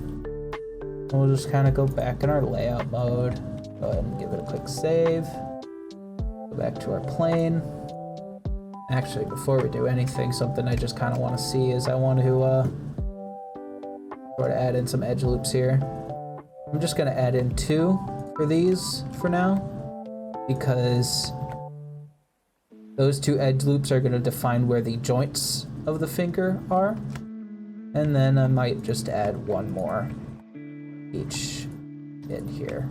we'll just kind of go back in our layout mode. Go ahead and give it a quick save. Go back to our plane. Actually, before we do anything, something I just kind of want to see is I want to sort of add in some edge loops here. I'm just going to add in 2 for these for now, because those 2 edge loops are going to define where the joints of the finger are. And then I might just add 1 more each in here,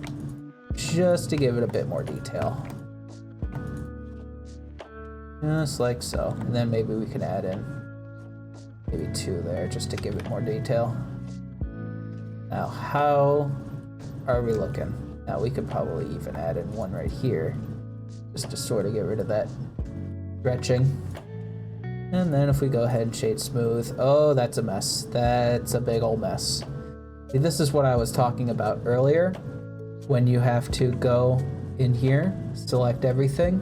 just to give it a bit more detail. Just like so. And then maybe we can add in maybe 2 there, just to give it more detail. Now, how are we looking? Now we could probably even add in 1 right here, just to sort of get rid of that stretching. And then if we go ahead and shade smooth, oh, that's a mess. That's a big old mess. See, this is what I was talking about earlier, when you have to go in here, select everything.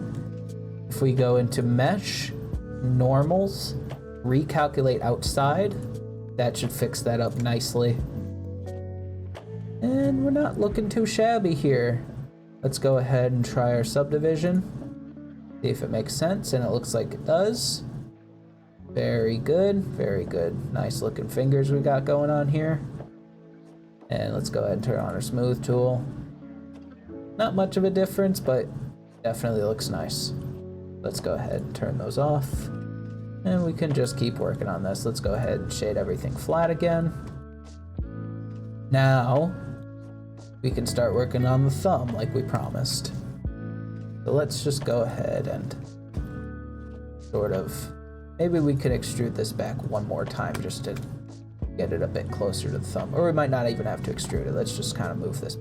If we go into mesh, normals, recalculate outside, that should fix that up nicely. And we're not looking too shabby here. Let's go ahead and try our subdivision. See if it makes sense, and it looks like it does. Very good, very good. Nice looking fingers we got going on here. And let's go ahead and turn on our smooth tool. Not much of a difference, but definitely looks nice. Let's go ahead and turn those off. And we can just keep working on this. Let's go ahead and shade everything flat again. Now, we can start working on the thumb like we promised. So let's just go ahead and sort of, maybe we could extrude this back 1 more time just to get it a bit closer to the thumb. Or we might not even have to extrude it. Let's just kind of move this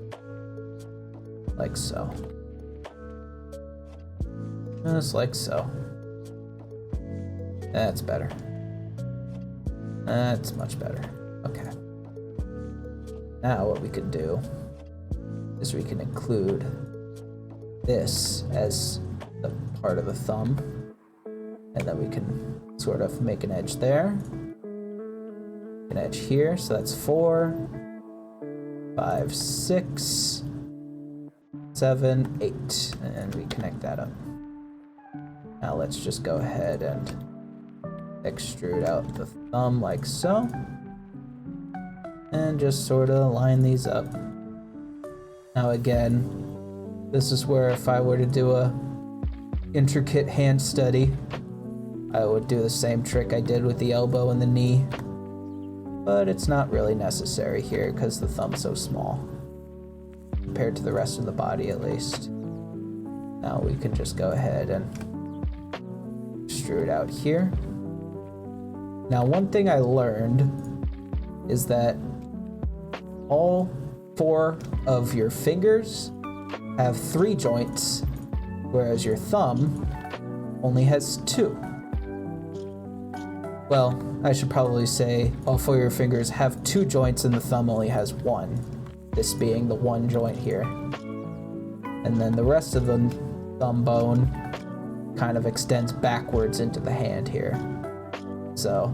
like so. Just like so. That's better. That's much better. Okay. Now what we could do is we can include this as the part of the thumb, and then we can sort of make an edge there. an edge here, so that's 4, 5, 6, 7, 8, and we connect that up. Now let's just go ahead and extrude out the thumb like so, and just sort of line these up. Now again, this is where if I were to do a intricate hand study, I would do the same trick I did with the elbow and the knee, but it's not really necessary here because the thumb's so small compared to the rest of the body at least. Now we can just go ahead and extrude out here. Now one thing I learned is that all 4 of your fingers have 3 joints, whereas your thumb only has 2. Well, I should probably say all 4 of your fingers have 2 joints and the thumb only has 1, this being the 1 joint here. And then the rest of the thumb bone kind of extends backwards into the hand here. So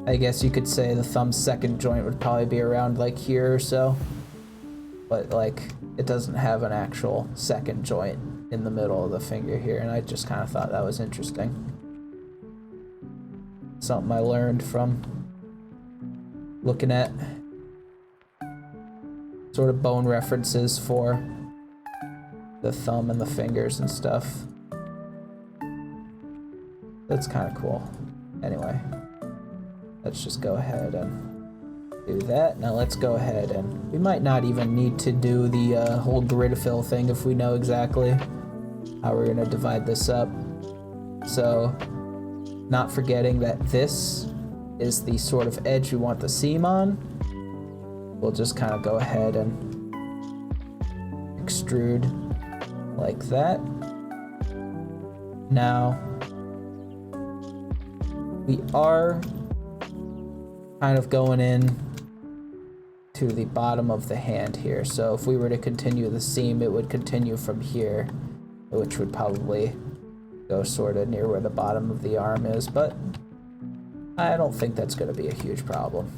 I guess you could say the thumb's second joint would probably be around like here or so, but like it doesn't have an actual second joint in the middle of the finger here, and I just kind of thought that was interesting. Something I learned from looking at sort of bone references for the thumb and the fingers and stuff. That's kind of cool. Anyway, let's just go ahead and do that. Now let's go ahead and we might not even need to do the whole grid fill thing if we know exactly how we're gonna divide this up. So not forgetting that this is the sort of edge we want the seam on. We'll just kind of go ahead and extrude like that. Now we are kind of going in to the bottom of the hand here. So if we were to continue the seam, it would continue from here, which would probably go sort of near where the bottom of the arm is, but I don't think that's going to be a huge problem.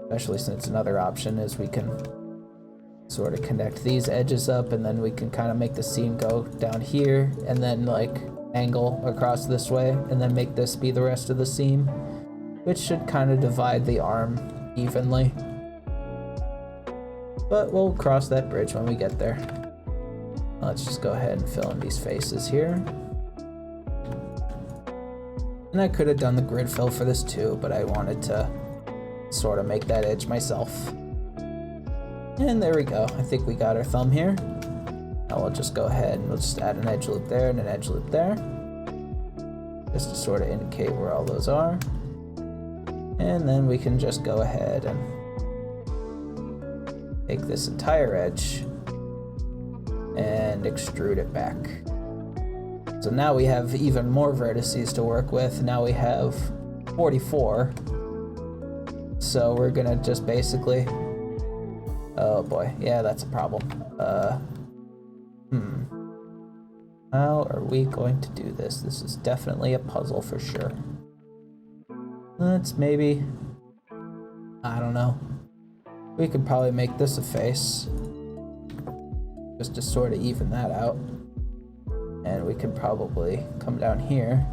Especially since another option is we can sort of connect these edges up and then we can kind of make the seam go down here and then like angle across this way and then make this be the rest of the seam, which should kind of divide the arm evenly. But we'll cross that bridge when we get there. Let's just go ahead and fill in these faces here. And I could have done the grid fill for this too, but I wanted to sort of make that edge myself. And there we go. I think we got our thumb here. Now we'll just go ahead and we'll just add an edge loop there and an edge loop there, just to sort of indicate where all those are. And then we can just go ahead and take this entire edge and extrude it back. So now we have even more vertices to work with. Now we have 44. So we're gonna just basically, oh boy, yeah, that's a problem. How are we going to do this? This is definitely a puzzle for sure. Let's maybe, I don't know. We could probably make this a face, just to sort of even that out. And we could probably come down here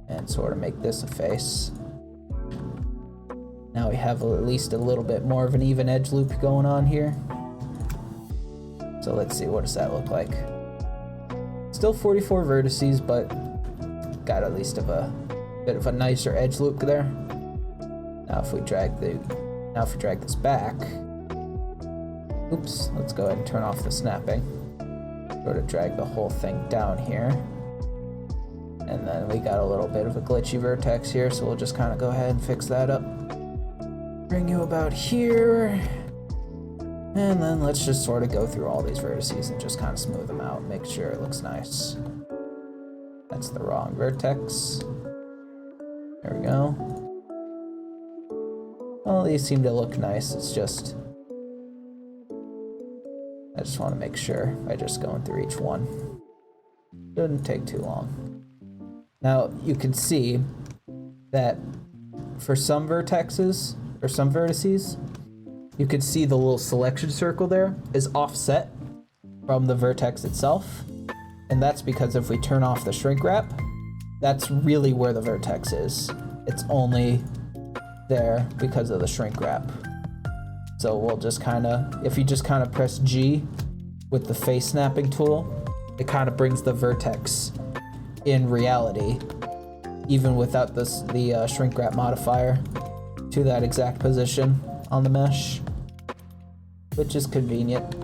and sort of make this a face. Now we have at least a little bit more of an even edge loop going on here. So let's see, what does that look like? Still 44 vertices, but got at least of a bit of a nicer edge loop there. Now if we drag this back, oops, let's go ahead and turn off the snapping. Sort of drag the whole thing down here. And then we got a little bit of a glitchy vertex here, so we'll just kind of go ahead and fix that up. Bring you about here. And then let's just sort of go through all these vertices and just kind of smooth them out, make sure it looks nice. That's the wrong vertex. There we go. Well, these seem to look nice, it's just, I just want to make sure by just going through each one. Shouldn't take too long. Now, you can see that for some vertexes, or some vertices, you could see the little selection circle there is offset from the vertex itself. And that's because if we turn off the shrink wrap, that's really where the vertex is. It's only there because of the shrink wrap. So we'll just kind of, if you just kind of press G with the face snapping tool, it kind of brings the vertex in reality, even without the shrink wrap modifier, to that exact position on the mesh, which is convenient.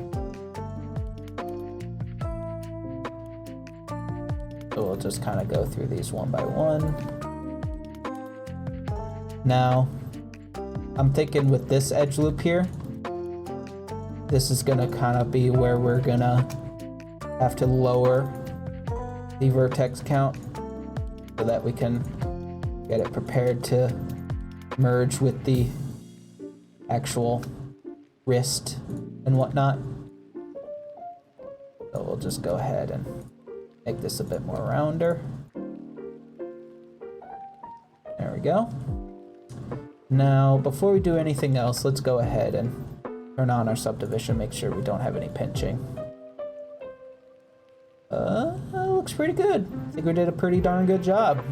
So we'll just kind of go through these one by one. Now, I'm thinking with this edge loop here, this is gonna kind of be where we're gonna have to lower the vertex count so that we can get it prepared to merge with the actual wrist and whatnot. So we'll just go ahead and make this a bit more rounder. There we go. Now, before we do anything else, let's go ahead and turn on our subdivision, make sure we don't have any pinching. Looks pretty good. I think we did a pretty darn good job.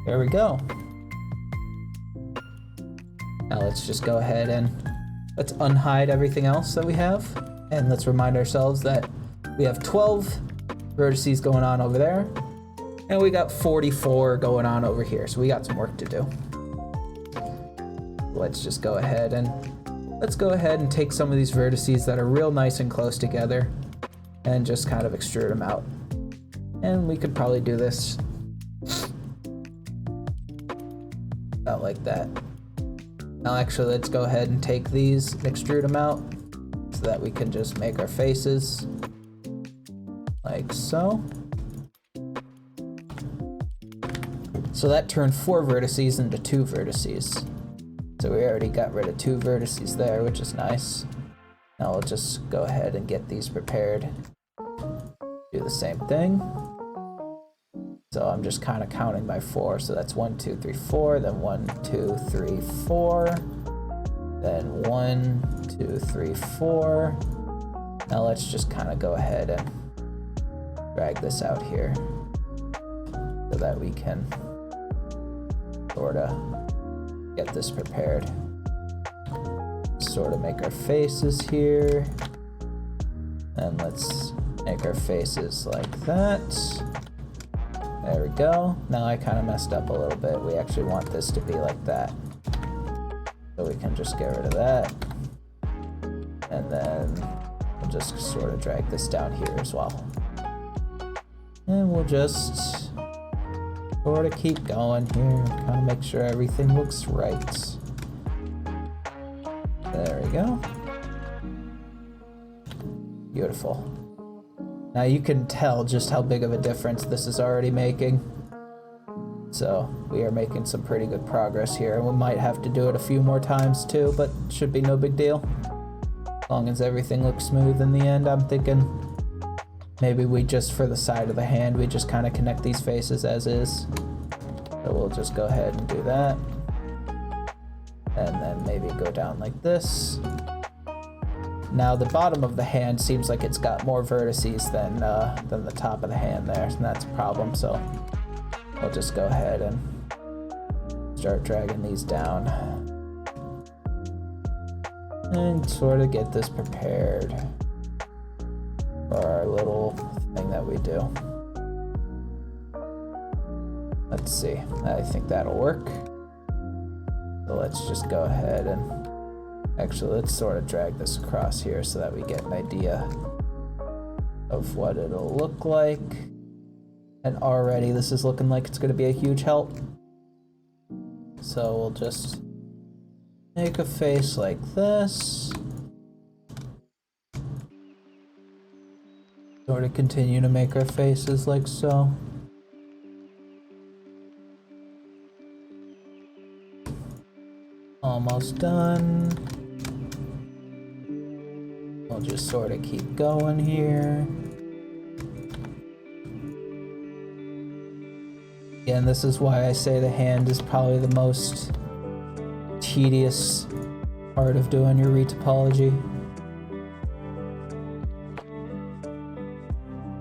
There we go. Now let's just go ahead and let's unhide everything else that we have. And let's remind ourselves that we have 12 vertices going on over there. And we got 44 going on over here, so we got some work to do. Let's just go ahead and take some of these vertices that are real nice and close together and just kind of extrude them out. And we could probably do this about like that. Now actually, let's go ahead and take these, extrude them out so that we can just make our faces like so. So that turned 4 vertices into 2 vertices. So we already got rid of 2 vertices there, which is nice. Now we'll just go ahead and get these prepared. Do the same thing. So I'm just kind of counting by 4. So that's 1, 2, 3, 4. Then 1, 2, 3, 4. Then 1, 2, 3, 4. Now let's just kind of go ahead and drag this out here so that we can sort of get this prepared. Sort of make our faces here. And let's make our faces like that. There we go. Now I kind of messed up a little bit. We actually want this to be like that. So we can just get rid of that. And then we'll just sort of drag this down here as well. And we'll just sort of keep going here, kind of make sure everything looks right. There we go. Beautiful. Now you can tell just how big of a difference this is already making. So we are making some pretty good progress here, and we might have to do it a few more times too, but should be no big deal. As long as everything looks smooth in the end, I'm thinking maybe we just, for the side of the hand, we just kind of connect these faces as is. So we'll just go ahead and do that. And then maybe go down like this. Now the bottom of the hand seems like it's got more vertices than the top of the hand there, and that's a problem. So we'll just go ahead and start dragging these down. And sort of get this prepared for our little thing that we do. Let's see, I think that'll work. So let's just go ahead and actually let's sort of drag this across here so that we get an idea of what it'll look like. And already this is looking like it's going to be a huge help. So we'll just make a face like this. Sort of continue to make our faces like so. Almost done. We'll just sort of keep going here. And this is why I say the hand is probably the most tedious part of doing your retopology.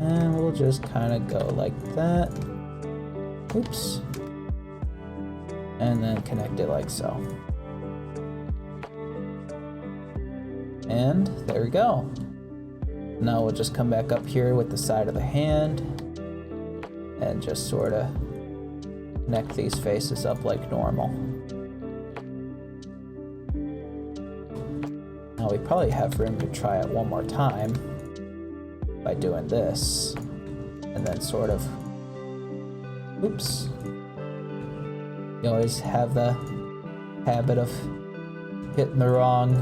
And we'll just kind of go like that. Oops. And then connect it like so. And there we go. Now we'll just come back up here with the side of the hand and just sort of connect these faces up like normal. Now we probably have room to try it one more time by doing this and then sort of, oops. You always have the habit of hitting the wrong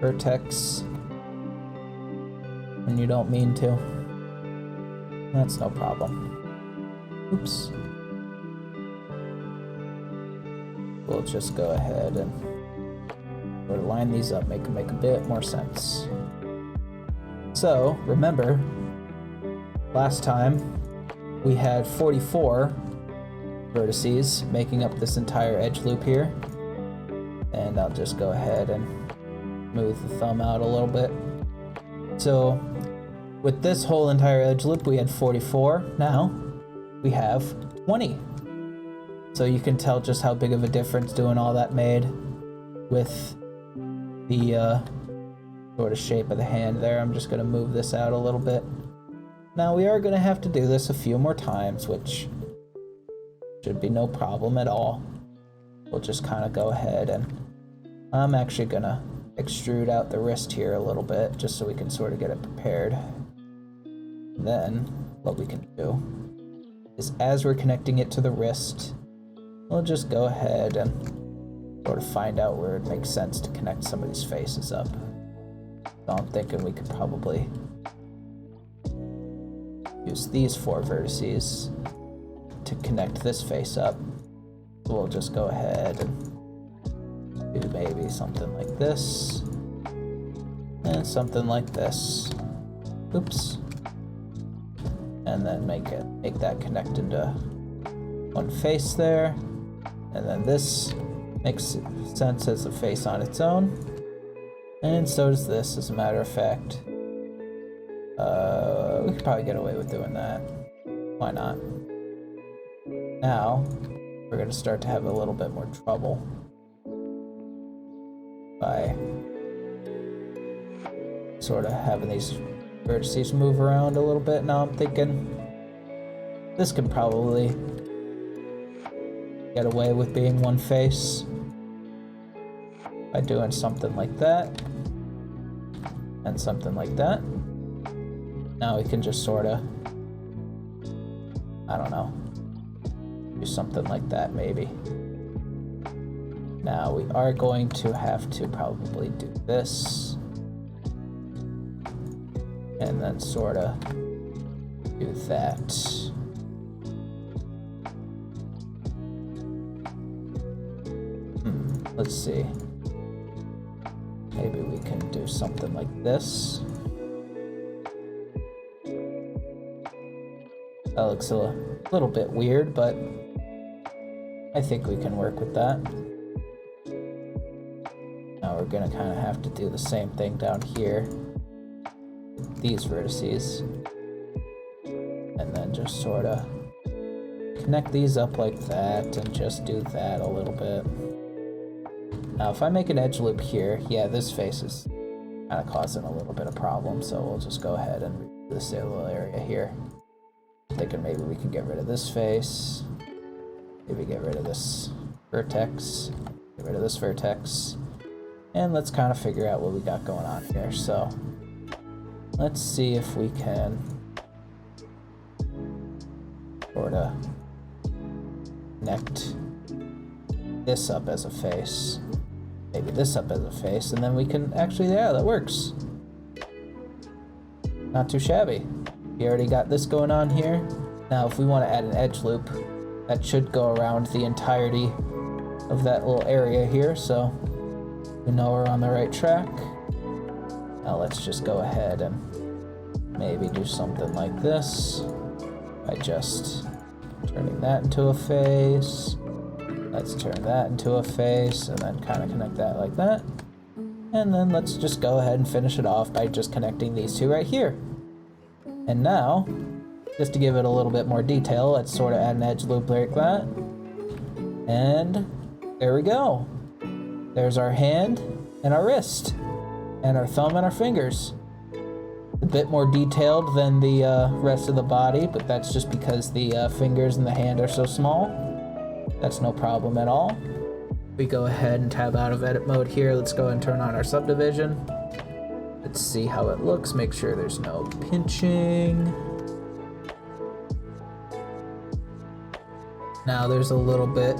vertex when you don't mean to. That's no problem. Oops. We'll just go ahead and sort of line these up, make them make a bit more sense. So, remember, last time we had 44 vertices making up this entire edge loop here. And I'll just go ahead and move the thumb out a little bit. So, with this whole entire edge loop, we had 44. Now, we have 20. So you can tell just how big of a difference doing all that made with the sort of shape of the hand there. I'm just going to move this out a little bit. Now we are going to have to do this a few more times, which should be no problem at all. We'll just kind of go ahead and I'm actually going to extrude out the wrist here a little bit just so we can sort of get it prepared. Then what we can do is as we're connecting it to the wrist, we'll just go ahead and sort of find out where it makes sense to connect some of these faces up. So I'm thinking we could probably use these 4 vertices to connect this face up. So we'll just go ahead and do maybe something like this and something like this. Oops. And then make that connect into one face there. And then this makes sense as a face on its own. And so does this, as a matter of fact. We could probably get away with doing that. Why not? Now, we're going to start to have a little bit more trouble by sort of having these vertices move around a little bit. Now I'm thinking this can probably get away with being one face by doing something like that and something like that. Now we can just sort of, I don't know, do something like that maybe. Now we are going to have to probably do this and then sort of do that. Let's see. Maybe we can do something like this. That looks a little bit weird, but I think we can work with that. Now we're gonna kind of have to do the same thing down here. These vertices. And then just sort of connect these up like that and just do that a little bit. Now if I make an edge loop here, yeah, this face is kind of causing a little bit of problem, so we'll just go ahead and remove this little area here. Thinking maybe we can get rid of this face, maybe get rid of this vertex, get rid of this vertex, and let's kind of figure out what we got going on here. So let's see if we can sort of connect this up as a face, maybe this up as a face, and then we can actually, yeah, that works. Not too shabby. We already got this going on here. Now if we want to add an edge loop, that should go around the entirety of that little area here, so we know we're on the right track. Now let's just go ahead and maybe do something like this by just Turning that into a face. Let's turn that into a face and then kind of connect that like that. And then let's just go ahead and finish it off by just connecting these two right here. And now, just to give it a little bit more detail, let's sort of add an edge loop like that. And there we go. There's our hand and our wrist and our thumb and our fingers. A bit more detailed than the rest of the body, but that's just because the fingers and the hand are so small. That's no problem at all. We go ahead and tab out of edit mode here. Let's go and turn on our subdivision. Let's see how it looks. Make sure there's no pinching. Now there's a little bit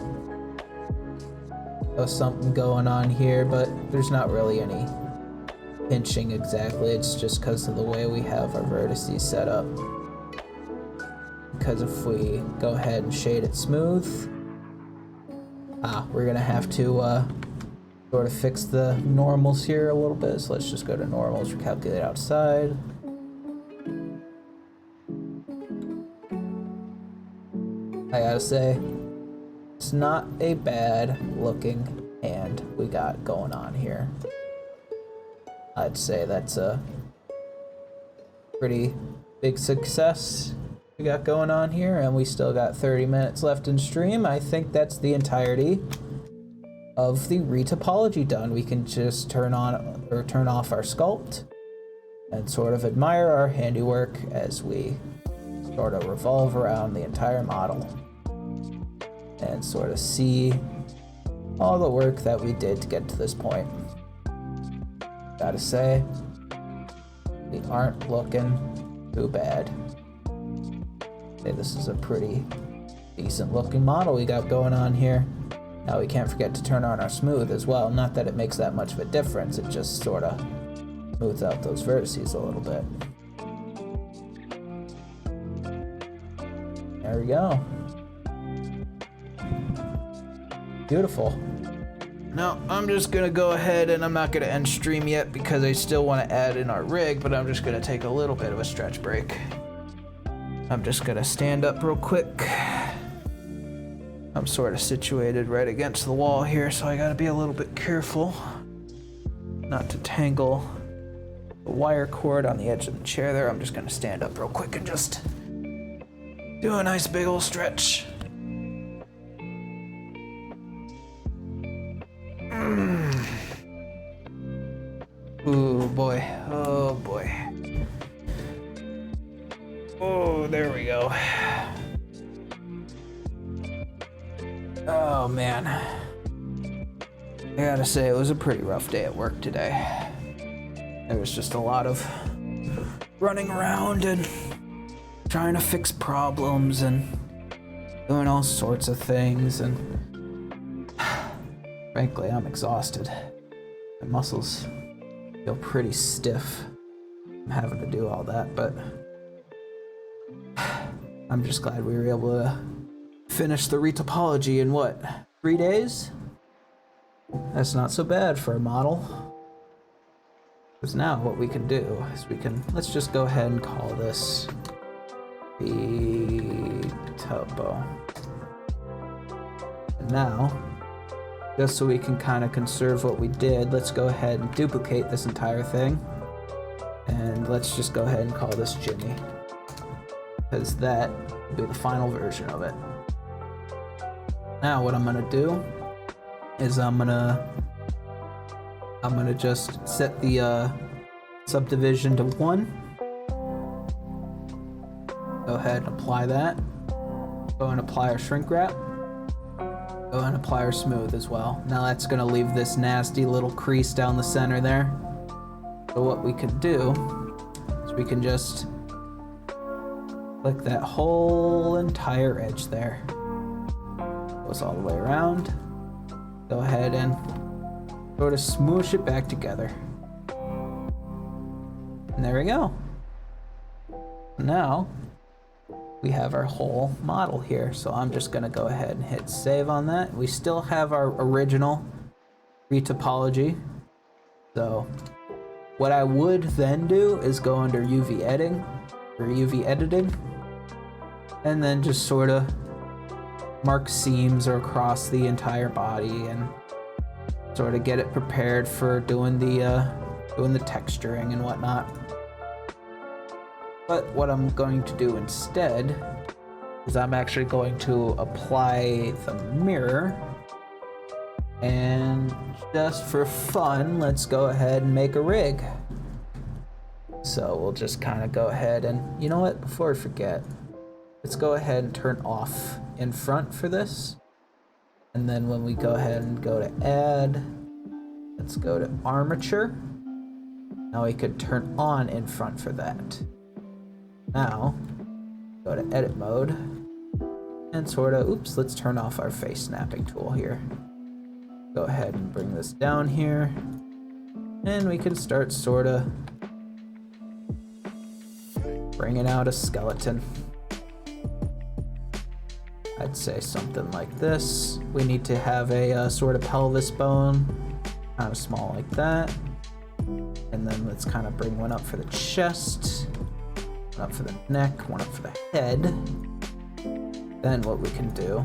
of something going on here, but there's not really any pinching exactly. It's just because of the way we have our vertices set up. Because if we go ahead and shade it smooth, we're gonna have to sort of fix the normals here a little bit. So let's just go to normals, recalculate outside. I gotta say, it's not a bad looking hand we got going on here. I'd say that's a pretty big success we got going on here, and we still got 30 minutes left in stream. I think that's the entirety of the retopology done. We can just turn on or turn off our sculpt and sort of admire our handiwork as we sort of revolve around the entire model and sort of see all the work that we did to get to this point. Gotta say, we aren't looking too bad. Okay, this is a pretty decent looking model we got going on here. Now we can't forget to turn on our smooth as well. Not that it makes that much of a difference, it just sort of smooths out those vertices a little bit. There we go. Beautiful. Now, I'm just gonna go ahead and I'm not gonna end stream yet because I still want to add in our rig, but I'm just gonna take a little bit of a stretch break. I'm just gonna stand up real quick. I'm sort of situated right against the wall here, so I gotta be a little bit careful not to tangle the wire cord on the edge of the chair there. I'm just gonna stand up real quick and just do a nice big old stretch. Ooh, boy. Oh, boy. Oh, there we go. Oh, man. I gotta say, it was a pretty rough day at work today. There was just a lot of running around and trying to fix problems and doing all sorts of things, and frankly, I'm exhausted. My muscles feel pretty stiff. I'm having to do all that, but I'm just glad we were able to finish the retopology in what, 3 days? That's not so bad for a model. Because now what we can do is let's just go ahead and call this the topo. And now, just so we can kind of conserve what we did, let's go ahead and duplicate this entire thing. And let's just go ahead and call this Jimmy, because that will be the final version of it. Now what I'm gonna do is I'm gonna just set the subdivision to 1. Go ahead and apply that. Go and apply our shrink wrap. Go and apply our smooth as well. Now that's gonna leave this nasty little crease down the center there. So what we could do is we can just click that whole entire edge there. Goes all the way around. Go ahead and sort of smoosh it back together. And there we go. Now we have our whole model here. So I'm just gonna go ahead and hit save on that. We still have our original retopology. So what I would then do is go under UV editing, and then just sort of mark seams across the entire body and sort of get it prepared for doing the texturing and whatnot. But what I'm going to do instead is I'm actually going to apply the mirror, and just for fun, let's go ahead and make a rig. So we'll just kind of go ahead and, you know what, before I forget, let's go ahead and turn off in front for this. And then when we go ahead and go to add, let's go to armature. Now we could turn on in front for that. Now, go to edit mode and sort of, oops, let's turn off our face snapping tool here. Go ahead and bring this down here. And we can start sort of bringing out a skeleton. I'd say something like this. We need to have a sort of pelvis bone, kind of small like that. And then let's kind of bring one up for the chest, one up for the neck, one up for the head. Then what we can do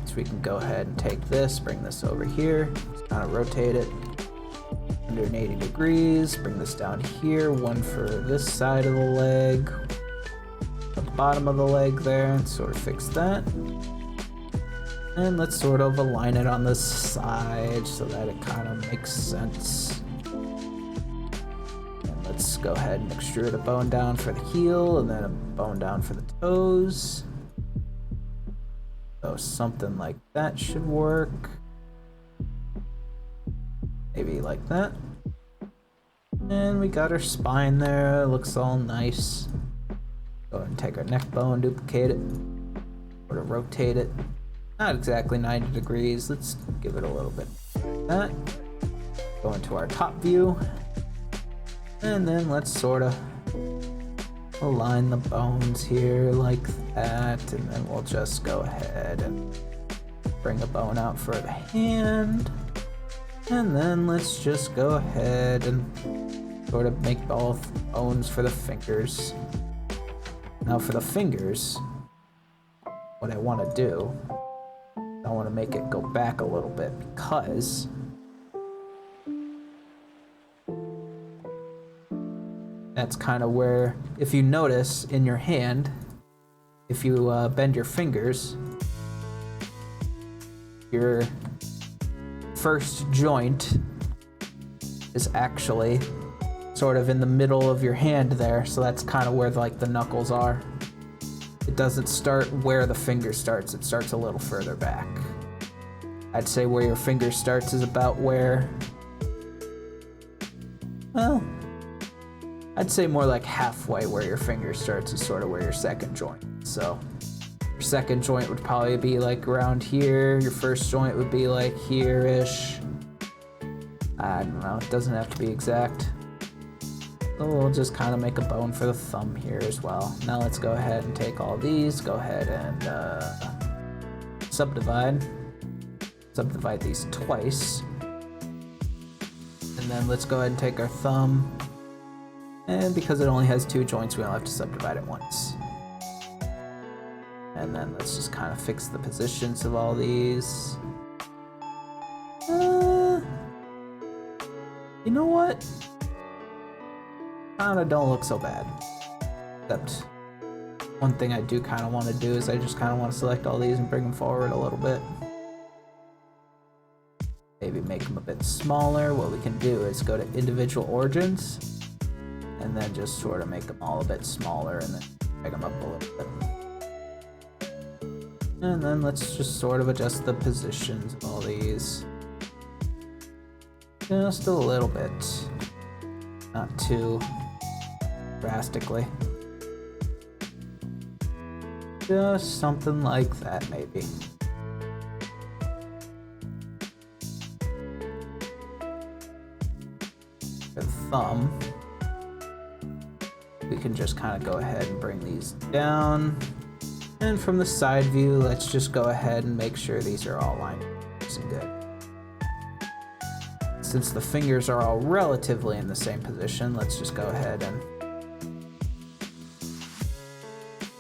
is we can go ahead and take this, bring this over here, just kind of rotate it 180 degrees, bring this down here, one for this side of the leg, the bottom of the leg there, and sort of fix that. And let's sort of align it on this side so that it kind of makes sense. And let's go ahead and extrude a bone down for the heel and then a bone down for the toes. So something like that should work. Maybe like that. And we got our spine there, looks all nice. Go ahead and take our neck bone, duplicate it, sort of rotate it. Not exactly 90 degrees, let's give it a little bit like that. Go into our top view. And then let's sort of align the bones here like that. And then we'll just go ahead and bring a bone out for the hand. And then let's just go ahead and sort of make both bones for the fingers. Now for the fingers, what I want to do, I want to make it go back a little bit because that's kind of where, if you notice in your hand, if you bend your fingers, your first joint is actually sort of in the middle of your hand there, so that's kind of where like the knuckles are. It doesn't start where the finger starts, it starts a little further back. I'd say where your finger starts is about where, well, I'd say more like halfway where your finger starts is sort of where your second joint is. So your second joint would probably be like around here, your first joint would be like here-ish. I don't know, it doesn't have to be exact. So we'll just kind of make a bone for the thumb here as well. Now let's go ahead and take all these, go ahead and subdivide these twice. And then let's go ahead and take our thumb. And because it only has two joints, we only have to subdivide it once. And then let's just kind of fix the positions of all these. You know what? Kinda don't look so bad. Except one thing I do kind of want to do is I just kind of want to select all these and bring them forward a little bit. Maybe make them a bit smaller. What we can do is go to individual origins and then just sort of make them all a bit smaller and then drag them up a little bit. And then let's just sort of adjust the positions of all these. Just a little bit. Not too drastically. Just something like that, maybe. For the thumb, we can just kind of go ahead and bring these down. And from the side view, let's just go ahead and make sure these are all lined up nice and good. Since the fingers are all relatively in the same position, let's just go ahead and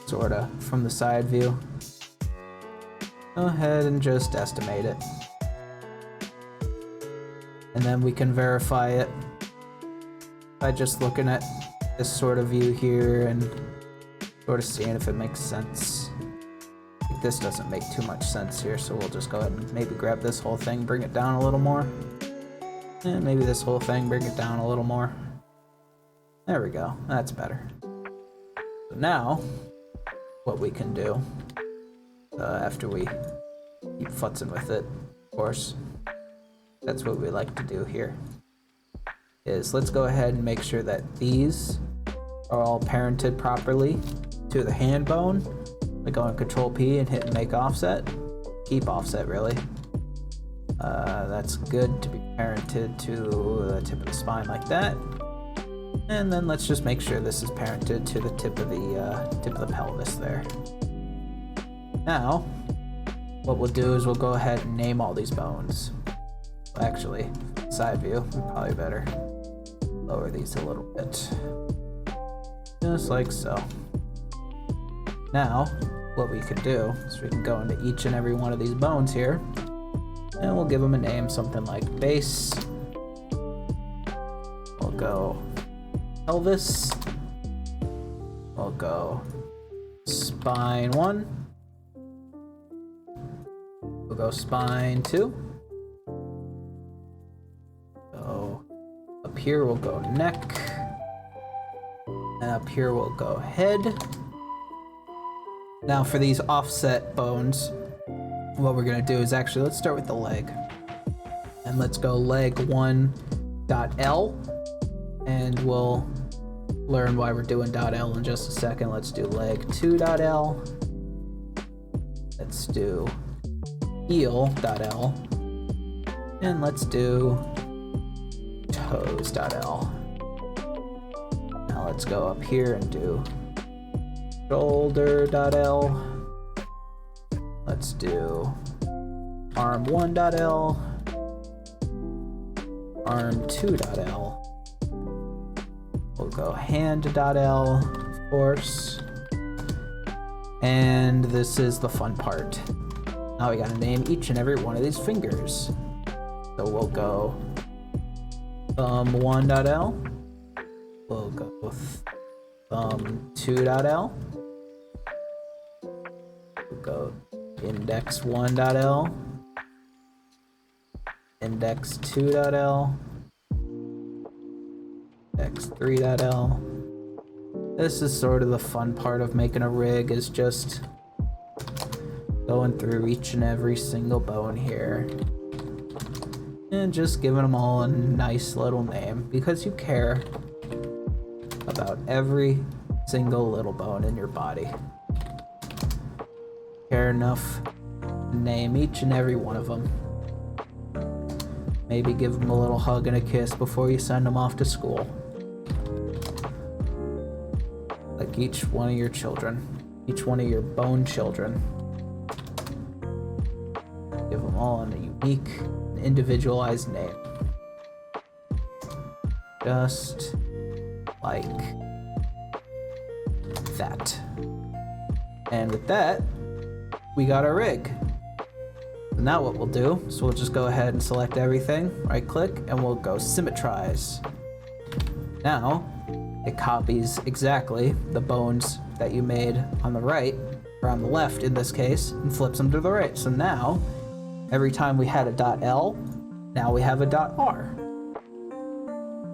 sort of from the side view, go ahead and just estimate it. And then we can verify it by just looking at this sort of view here and sort of seeing if it makes sense. Like this doesn't make too much sense here, so we'll just go ahead and maybe grab this whole thing, bring it down a little more. And maybe this whole thing, bring it down a little more. There we go, that's better. So now, what we can do, after we keep futzing with it, of course, that's what we like to do here, is let's go ahead and make sure that these are all parented properly to the hand bone. By going Control P and hit make offset, keep offset really. That's good to be parented to the tip of the spine like that. And then let's just make sure this is parented to the tip of the pelvis there. Now, what we'll do is we'll go ahead and name all these bones. Well, actually, side view, we probably better lower these a little bit. Just like so. Now, what we can do is we can go into each and every one of these bones here, and we'll give them a name, something like base. We'll go pelvis. We'll go spine 1. We'll go spine 2. So up here we'll go neck. And up here we'll go head. Now for these offset bones, what we're gonna do is actually, let's start with the leg. And let's go leg 1.L, and we'll learn why we're doing .L in just a second. Let's do leg 2.L. Let's do heel.L. And let's do toes.L. Now let's go up here and do shoulder.L. Let's do arm 1.L, arm 2.L. We'll go hand.L, of course. And this is the fun part. Now we gotta name each and every one of these fingers. So we'll go thumb 1.L. We'll go thumb 2.L. We'll go index 1.L, index 2.L, index 3.L. This is sort of the fun part of making a rig, is just going through each and every single bone here and just giving them all a nice little name, because you care about every single little bone in your body. Care enough to name each and every one of them. Maybe give them a little hug and a kiss before you send them off to school. Like each one of your children, each one of your bone children. Give them all a unique, individualized name. Just like that. And with that, we got our rig. Now what we'll do is we'll just go ahead and select everything, right click, and we'll go symmetrize. Now it copies exactly the bones that you made on the right, or on the left in this case, and flips them to the right. So now every time we had a .L, now we have a .R.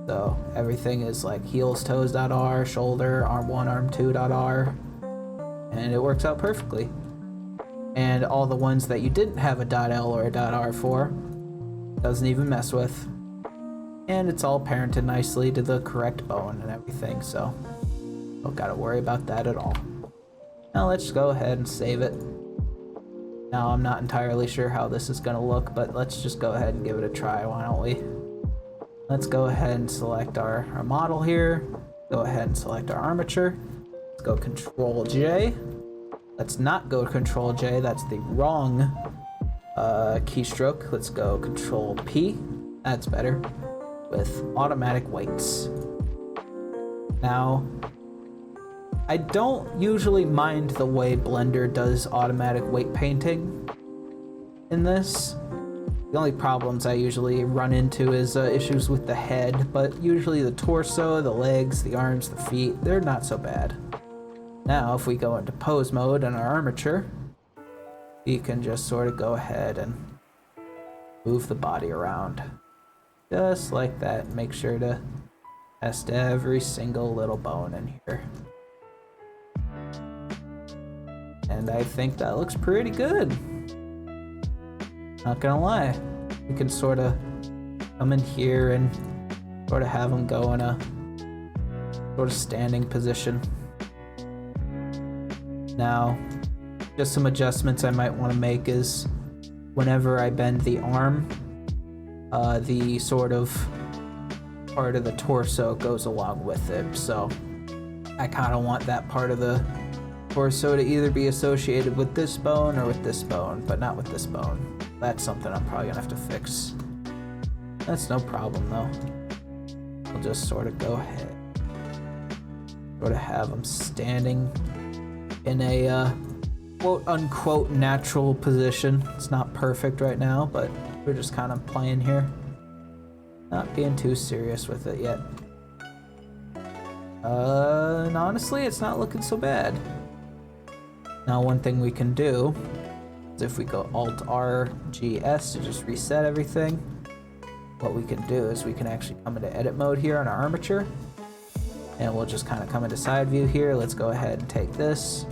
So everything is like heels, toes.R, shoulder, arm 1, arm 2.R, and it works out perfectly. And all the ones that you didn't have a .L or a .R for, doesn't even mess with. And it's all parented nicely to the correct bone and everything, so don't gotta worry about that at all. Now let's go ahead and save it. Now I'm not entirely sure how this is gonna look, but let's just go ahead and give it a try, why don't we? Let's go ahead and select our model here. Go ahead and select our armature. Let's go Control J. Let's not go Control J, that's the wrong keystroke. Let's go Control P, that's better, with automatic weights. Now, I don't usually mind the way Blender does automatic weight painting, in this. The only problems I usually run into is issues with the head, but usually the torso, the legs, the arms, the feet, they're not so bad. Now, if we go into pose mode on our armature, we can just sort of go ahead and move the body around. Just like that. Make sure to test every single little bone in here. And I think that looks pretty good. Not gonna lie. We can sort of come in here and sort of have them go in a sort of standing position. Now, just some adjustments I might want to make is whenever I bend the arm, the sort of part of the torso goes along with it. So I kind of want that part of the torso to either be associated with this bone or with this bone, but not with this bone. That's something I'm probably gonna have to fix. That's no problem though. We'll just sort of go ahead, sort of have them standing in a quote unquote natural position. It's not perfect right now, but we're just kind of playing here. Not being too serious with it yet. And honestly, it's not looking so bad. Now, one thing we can do is if we go Alt-R-G-S to just reset everything, what we can do is we can actually come into edit mode here on our armature, and we'll just kind of come into side view here. Let's go ahead and take this,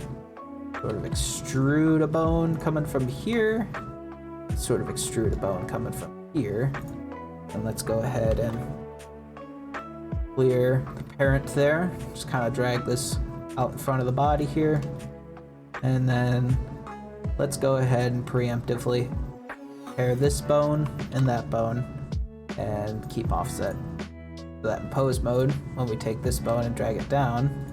sort of extrude a bone coming from here, sort of extrude a bone coming from here, and let's go ahead and clear the parent there. Just kind of drag this out in front of the body here. And then let's go ahead and preemptively pair this bone and that bone and keep offset. So that in pose mode, when we take this bone and drag it down,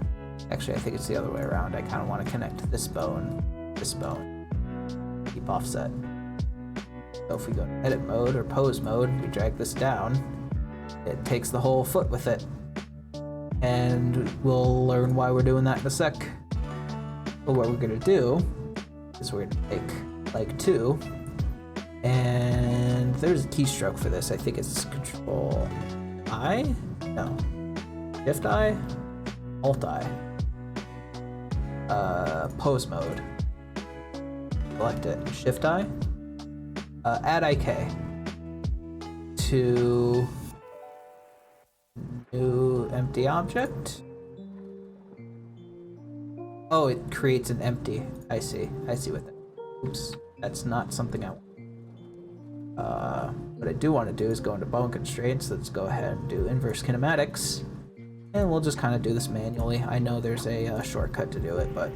actually I think it's the other way around. I kind of want to connect this bone, keep offset. So if we go to edit mode or pose mode, we drag this down, it takes the whole foot with it. And we'll learn why we're doing that in a sec. But what we're gonna do is we're gonna take leg 2, and there's a keystroke for this. I think it's Control I? No. Shift I? Alt I. Pose mode. Select it. Shift I. Add IK to new empty object. Oh, it creates an empty. I see what that. Oops, that's not something I want. What I do want to do is go into bone constraints. Let's go ahead and do inverse kinematics, and we'll just kind of do this manually. I know there's a shortcut to do it, but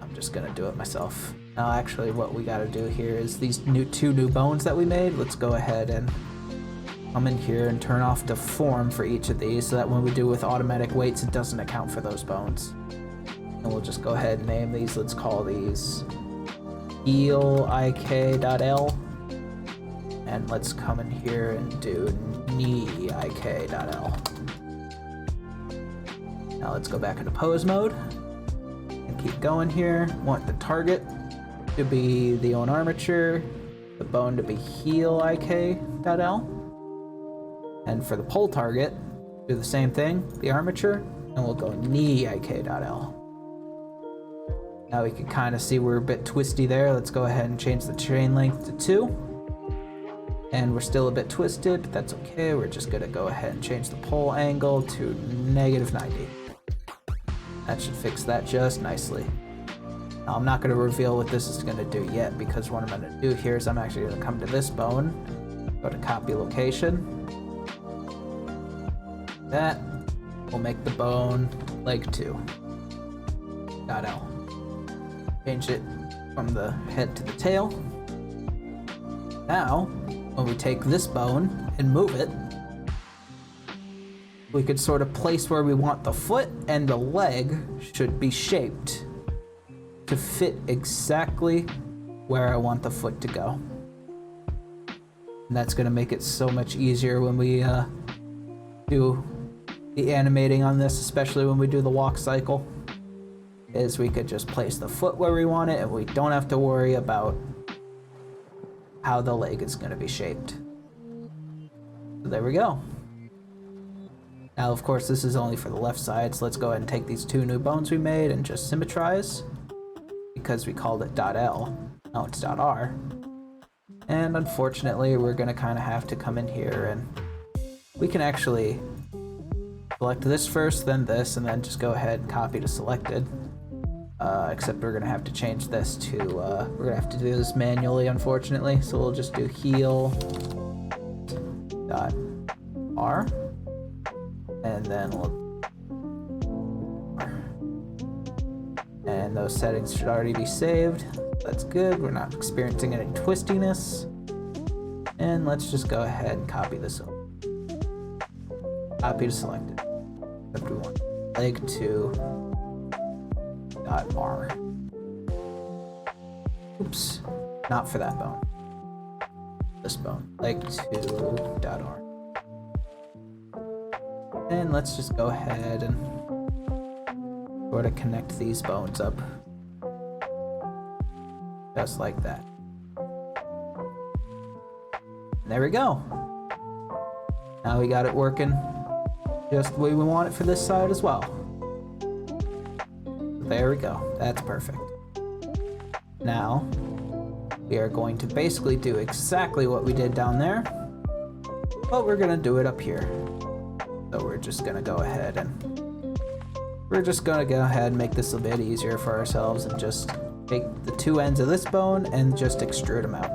I'm just gonna do it myself. Now, actually, what we gotta do here is these two new bones that we made. Let's go ahead and come in here and turn off deform for each of these, so that when we do with automatic weights, it doesn't account for those bones. And we'll just go ahead and name these. Let's call these heel ik.l, and let's come in here and do knee ik.l. Now let's go back into pose mode and keep going here. Want the target to be the own armature, the bone to be heel ik.l, and for the pole target, do the same thing, the armature, and we'll go knee ik.l. Now we can kind of see we're a bit twisty there. Let's go ahead and change the chain length to 2. And we're still a bit twisted, but that's okay. We're just gonna go ahead and change the pole angle to -90. That should fix that just nicely. Now I'm not gonna reveal what this is gonna do yet, because what I'm gonna do here is I'm actually gonna come to this bone, go to copy location. That will make the bone leg 2. .l. Change it from the head to the tail. Now, when we take this bone and move it, we could sort of place where we want the foot, and the leg should be shaped to fit exactly where I want the foot to go. And that's going to make it so much easier when we do the animating on this, especially when we do the walk cycle. Is we could just place the foot where we want it, and we don't have to worry about how the leg is going to be shaped. So there we go. Now, of course, this is only for the left side, so let's go ahead and take these two new bones we made and just symmetrize. Because we called it .L, now it's .R. And unfortunately, we're going to kind of have to come in here and we can actually select this first, then this, and then just go ahead and copy to selected. Except we're going to have to change this to, we're going to have to do this manually, unfortunately. So we'll just do heal .R. And then and those settings should already be saved. That's good. We're not experiencing any twistiness. And let's just go ahead and copy this over. Copy to selected. Except we want leg to .R. Oops, not for that bone. This bone, leg to .R. And let's just go ahead and sort of connect these bones up. Just like that. And there we go. Now we got it working just the way we want it for this side as well. There we go. That's perfect. Now, we are going to basically do exactly what we did down there, but we're going to do it up here. So we're just going to go ahead and make this a bit easier for ourselves and just take the two ends of this bone and just extrude them out.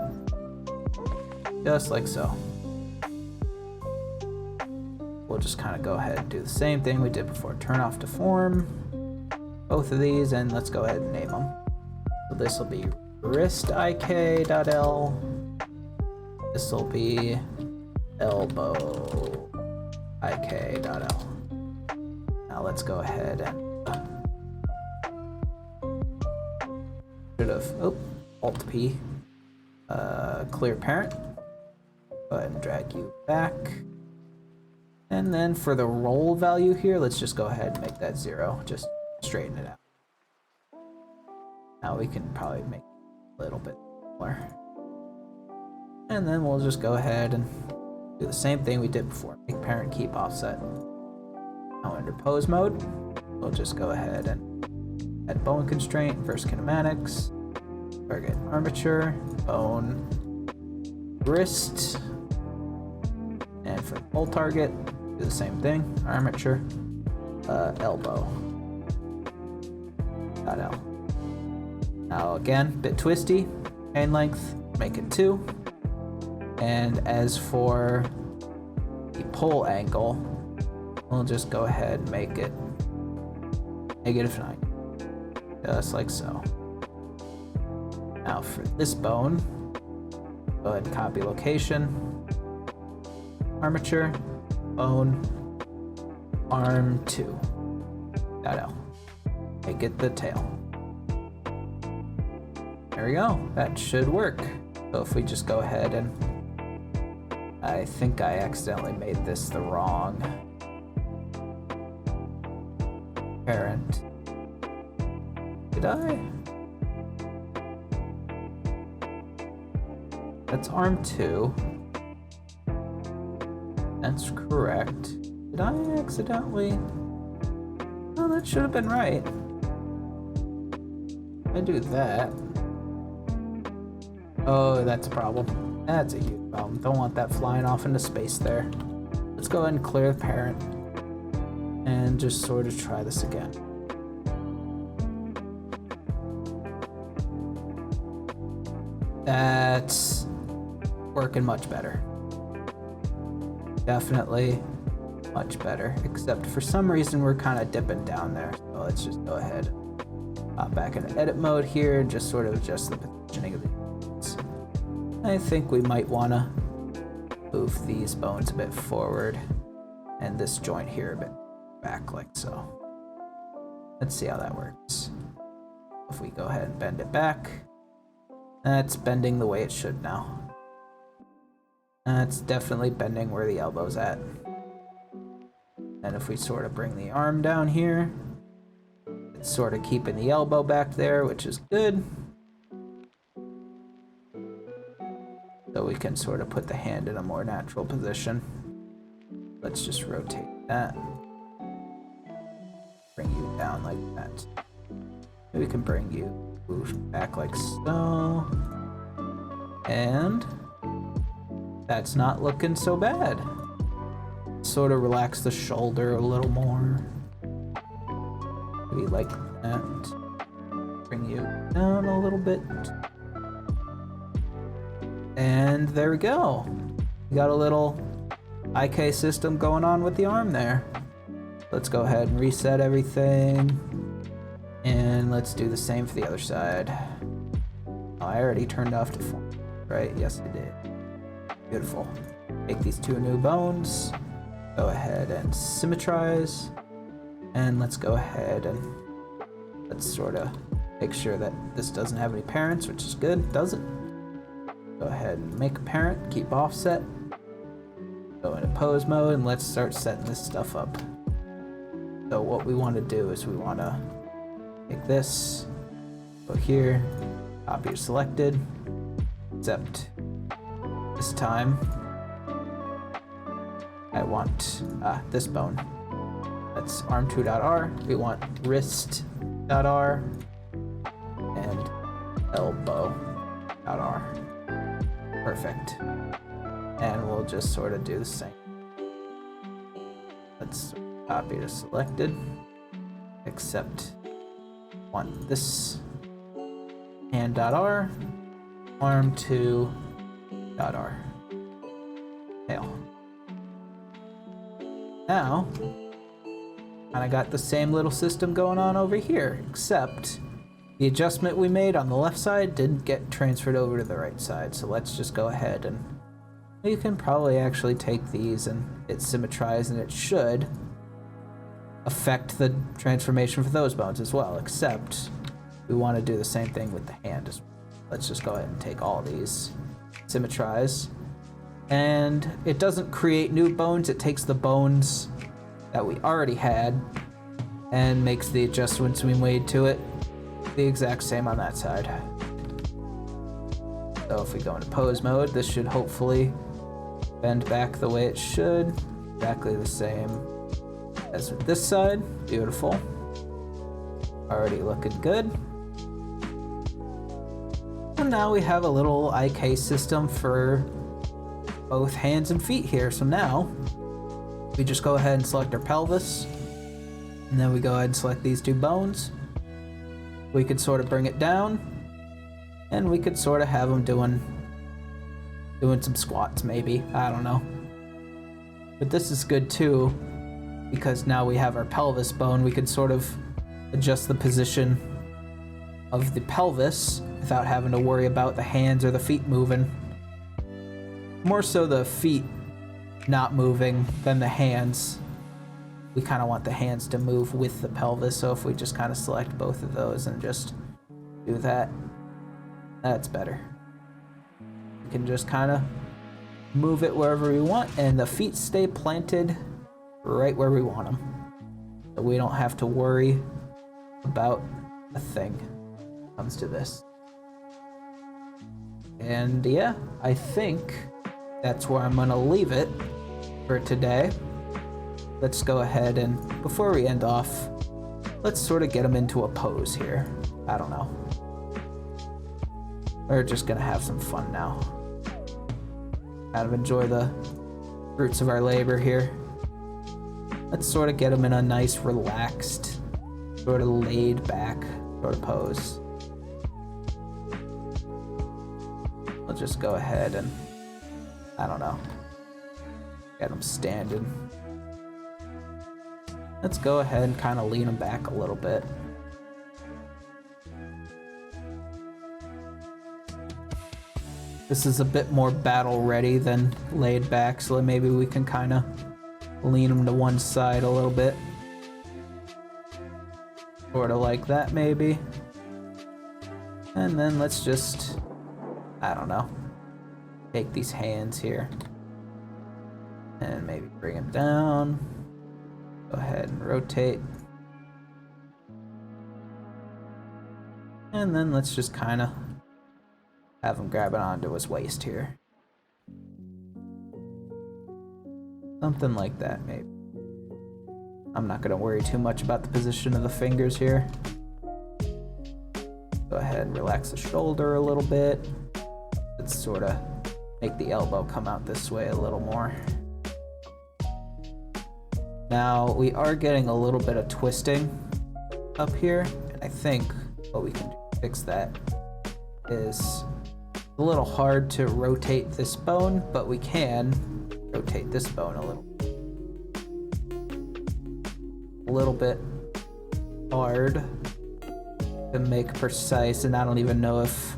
Just like so. We'll just kind of go ahead and do the same thing we did before. Turn off deform, both of these, and let's go ahead and name them. So this will be wrist ik.l. This will be elbow ik.l. Now let's go ahead and Alt P, clear parent. Go ahead and drag you back. And then for the roll value here, let's just go ahead and make that 0. Just straighten it out. Now we can probably make it a little bit more. And then we'll just go ahead and do the same thing we did before. Make parent keep offset. Now under pose mode, we'll just go ahead and add bone constraint, first kinematics, target armature, bone, wrist, and for the whole target, do the same thing, armature, elbow, .L. Now again, bit twisty, chain length, make it 2. And as for the pull angle, we'll just go ahead and make it -9, just like so. Now for this bone, go ahead and copy location, armature, bone, arm 2, .L. Make it the tail. There we go, that should work. So if we just go ahead and, I think I accidentally made this the wrong parent. Did I? That's arm 2. That's correct. Did I accidentally? Oh, that should have been right. I do that. Oh, that's a problem. That's a huge problem. Don't want that flying off into space there. Let's go ahead and clear the parent and just sort of try this again. That's working much better. Definitely much better, except for some reason we're kind of dipping down there. So let's just go ahead and hop back into edit mode here and just sort of adjust the positioning of the bones. I think we might want to move these bones a bit forward and this joint here a bit back like so. Let's see how that works. If we go ahead and bend it back, that's bending the way it should now. That's definitely bending where the elbow's at. And if we sort of bring the arm down here, it's sort of keeping the elbow back there, which is good. so we can sort of put the hand in a more natural position. Let's just rotate that. Bring you down like that. We can bring you back like so. And that's not looking so bad. Sort of relax the shoulder a little more. Maybe like that. Bring you down a little bit. And there we go. We got a little IK system going on with the arm there. Let's go ahead and reset everything. And let's do the same for the other side. Oh, I already turned off deform, right? Yes, I did. Beautiful. Take these two new bones. Go ahead and symmetrize. And let's go ahead and let's sort of make sure that this doesn't have any parents, which is good. Doesn't. Go ahead and make a parent. Keep offset. Go into pose mode and let's start setting this stuff up. So what we want to do is we want to take this, go here, copy it selected, except this time I want this bone. That's arm2.r. We want wrist.r and elbow.r. Perfect. And we'll just sort of do the same. Let's copy to selected, except want this hand.r, arm2.r. Tail. Now, kind of got the same little system going on over here, except the adjustment we made on the left side didn't get transferred over to the right side. So let's just go ahead and you can probably actually take these and hit symmetrize, and it should affect the transformation for those bones as well, except we want to do the same thing with the hand as well. Let's just go ahead and take all these, symmetrize, and it doesn't create new bones, it takes the bones that we already had and makes the adjustments we made to it the exact same on that side. So if we go into pose mode, this should hopefully bend back the way it should, exactly the same as with this side. Beautiful. Already looking good. And now we have a little IK system for both hands and feet here. So now we just go ahead and select our pelvis, and then we go ahead and select these two bones. We could sort of bring it down, and we could sort of have them doing some squats maybe, I don't know. But this is good too, because now we have our pelvis bone. We could sort of adjust the position of the pelvis without having to worry about the hands or the feet moving. More so the feet not moving than the hands. We kind of want the hands to move with the pelvis, so if we just kind of select both of those and just do that, that's better. We can just kind of move it wherever we want, and the feet stay planted right where we want them. So we don't have to worry about a thing when it comes to this. And yeah, I think that's where I'm gonna leave it for today. Let's go ahead and, before we end off, let's sort of get them into a pose here. I don't know. We're just gonna have some fun now. Kind of enjoy the fruits of our labor here. Let's sort of get them in a nice, relaxed, sort of laid back sort of pose. We'll just go ahead and, I don't know, get them standing. Let's go ahead and kind of lean them back a little bit. This is a bit more battle ready than laid back, so maybe we can kind of lean them to one side a little bit. Sort of like that maybe. And then let's just, I don't know, take these hands here and maybe bring them down. Go ahead and rotate. And then let's just kind of have him grab it onto his waist here. Something like that, maybe. I'm not gonna worry too much about the position of the fingers here. Go ahead and relax the shoulder a little bit. Let's sort of make the elbow come out this way a little more. Now, we are getting a little bit of twisting up here, and I think what we can do to fix that is a little hard to rotate this bone, but we can rotate this bone a little bit hard to make precise, and I don't even know if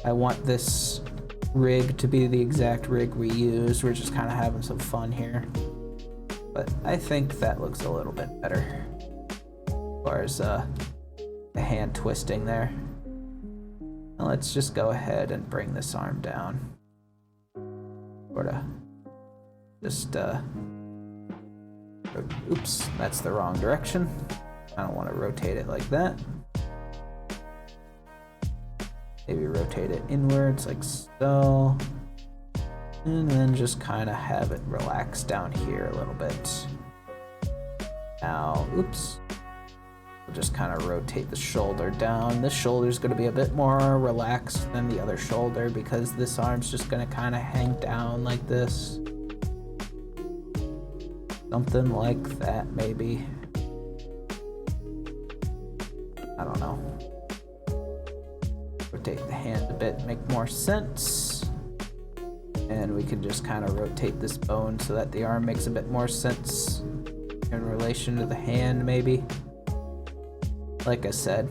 I want this rig to be the exact rig we use. We're just kind of having some fun here. But I think that looks a little bit better as far as the hand twisting there. Now let's just go ahead and bring this arm down. Sort of just, oops, that's the wrong direction. I don't want to rotate it like that. Maybe rotate it inwards like so. And then just kind of have it relax down here a little bit. Now, oops. We'll just kind of rotate the shoulder down. This shoulder is going to be a bit more relaxed than the other shoulder because this arm's just going to kind of hang down like this. Something like that, maybe. I don't know. Rotate the hand a bit, make more sense. And we can just kind of rotate this bone so that the arm makes a bit more sense in relation to the hand, maybe. Like I said,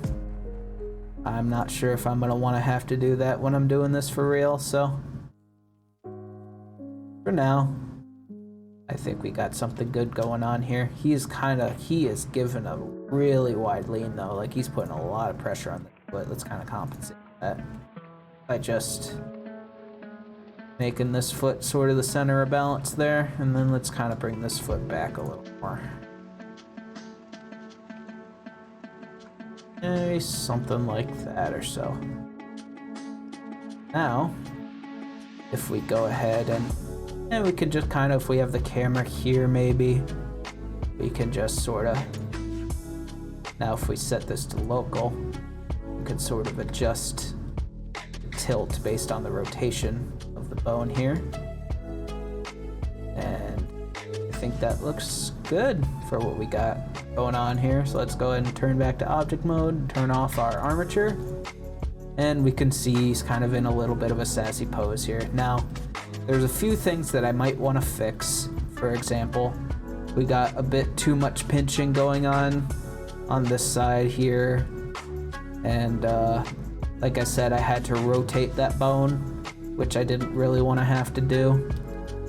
I'm not sure if I'm going to want to have to do that when I'm doing this for real, so for now, I think we got something good going on here. He is given a really wide lean though, like he's putting a lot of pressure on the foot. Let's kind of compensate that by just making this foot sort of the center of balance there, and then let's kind of bring this foot back a little more. Maybe something like that or so. Now, if we go ahead and we can just kind of, if we have the camera here maybe, we can just sort of, now if we set this to local, we can sort of adjust the tilt based on the rotation of the bone here. And I think that looks good for what we got going on here. So let's go ahead and turn back to object mode, turn off our armature, and we can see he's kind of in a little bit of a sassy pose here. Now, there's a few things that I might want to fix. For example, we got a bit too much pinching going on this side here, and like I said, I had to rotate that bone, which I didn't really want to have to do.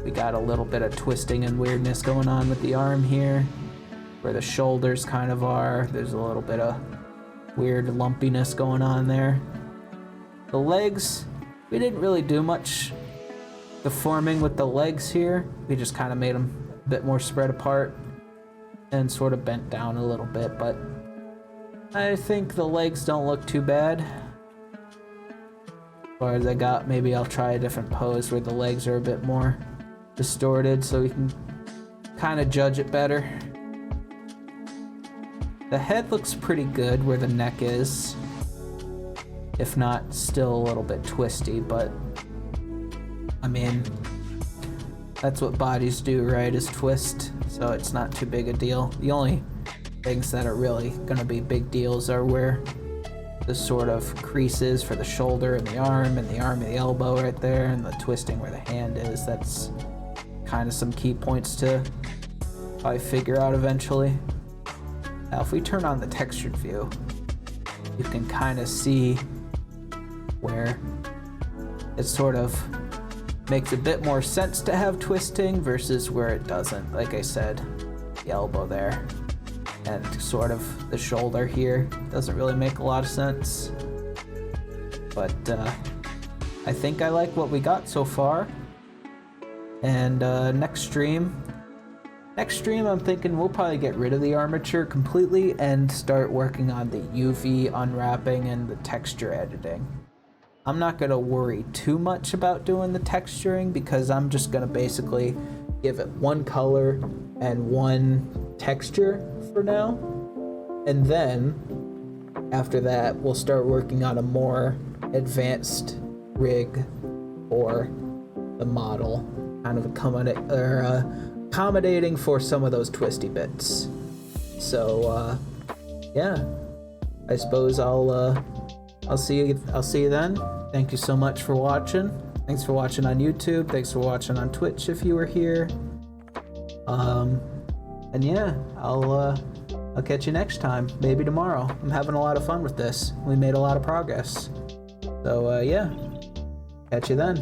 We got a little bit of twisting and weirdness going on with the arm here, where the shoulders kind of are. There's a little bit of weird lumpiness going on there. The legs, we didn't really do much deforming with the legs here. We just kind of made them a bit more spread apart and sort of bent down a little bit, but I think the legs don't look too bad. As far as I got, maybe I'll try a different pose where the legs are a bit more distorted so we can kind of judge it better. The head looks pretty good where the neck is, if not still a little bit twisty, but I mean, that's what bodies do, right, is twist, so it's not too big a deal. The only things that are really gonna be big deals are where the sort of creases for the shoulder and the arm and the elbow right there, and the twisting where the hand is. That's kind of some key points to probably figure out eventually. Now, if we turn on the textured view, you can kind of see where it sort of makes a bit more sense to have twisting versus where it doesn't. Like I said, the elbow there and sort of the shoulder here doesn't really make a lot of sense. But I think I like what we got so far. And next stream I'm thinking we'll probably get rid of the armature completely and start working on the UV unwrapping and the texture editing. I'm not going to worry too much about doing the texturing because I'm just going to basically give it one color and one texture for now. And then after that, we'll start working on a more advanced rig for the model, kind of accommodating for some of those twisty bits. So yeah, I suppose I'll see you then. Thank you so much for watching. Thanks for watching on YouTube. Thanks for watching on Twitch if you were here. And yeah, I'll catch you next time. Maybe tomorrow. I'm having a lot of fun with this. We made a lot of progress. So yeah, catch you then.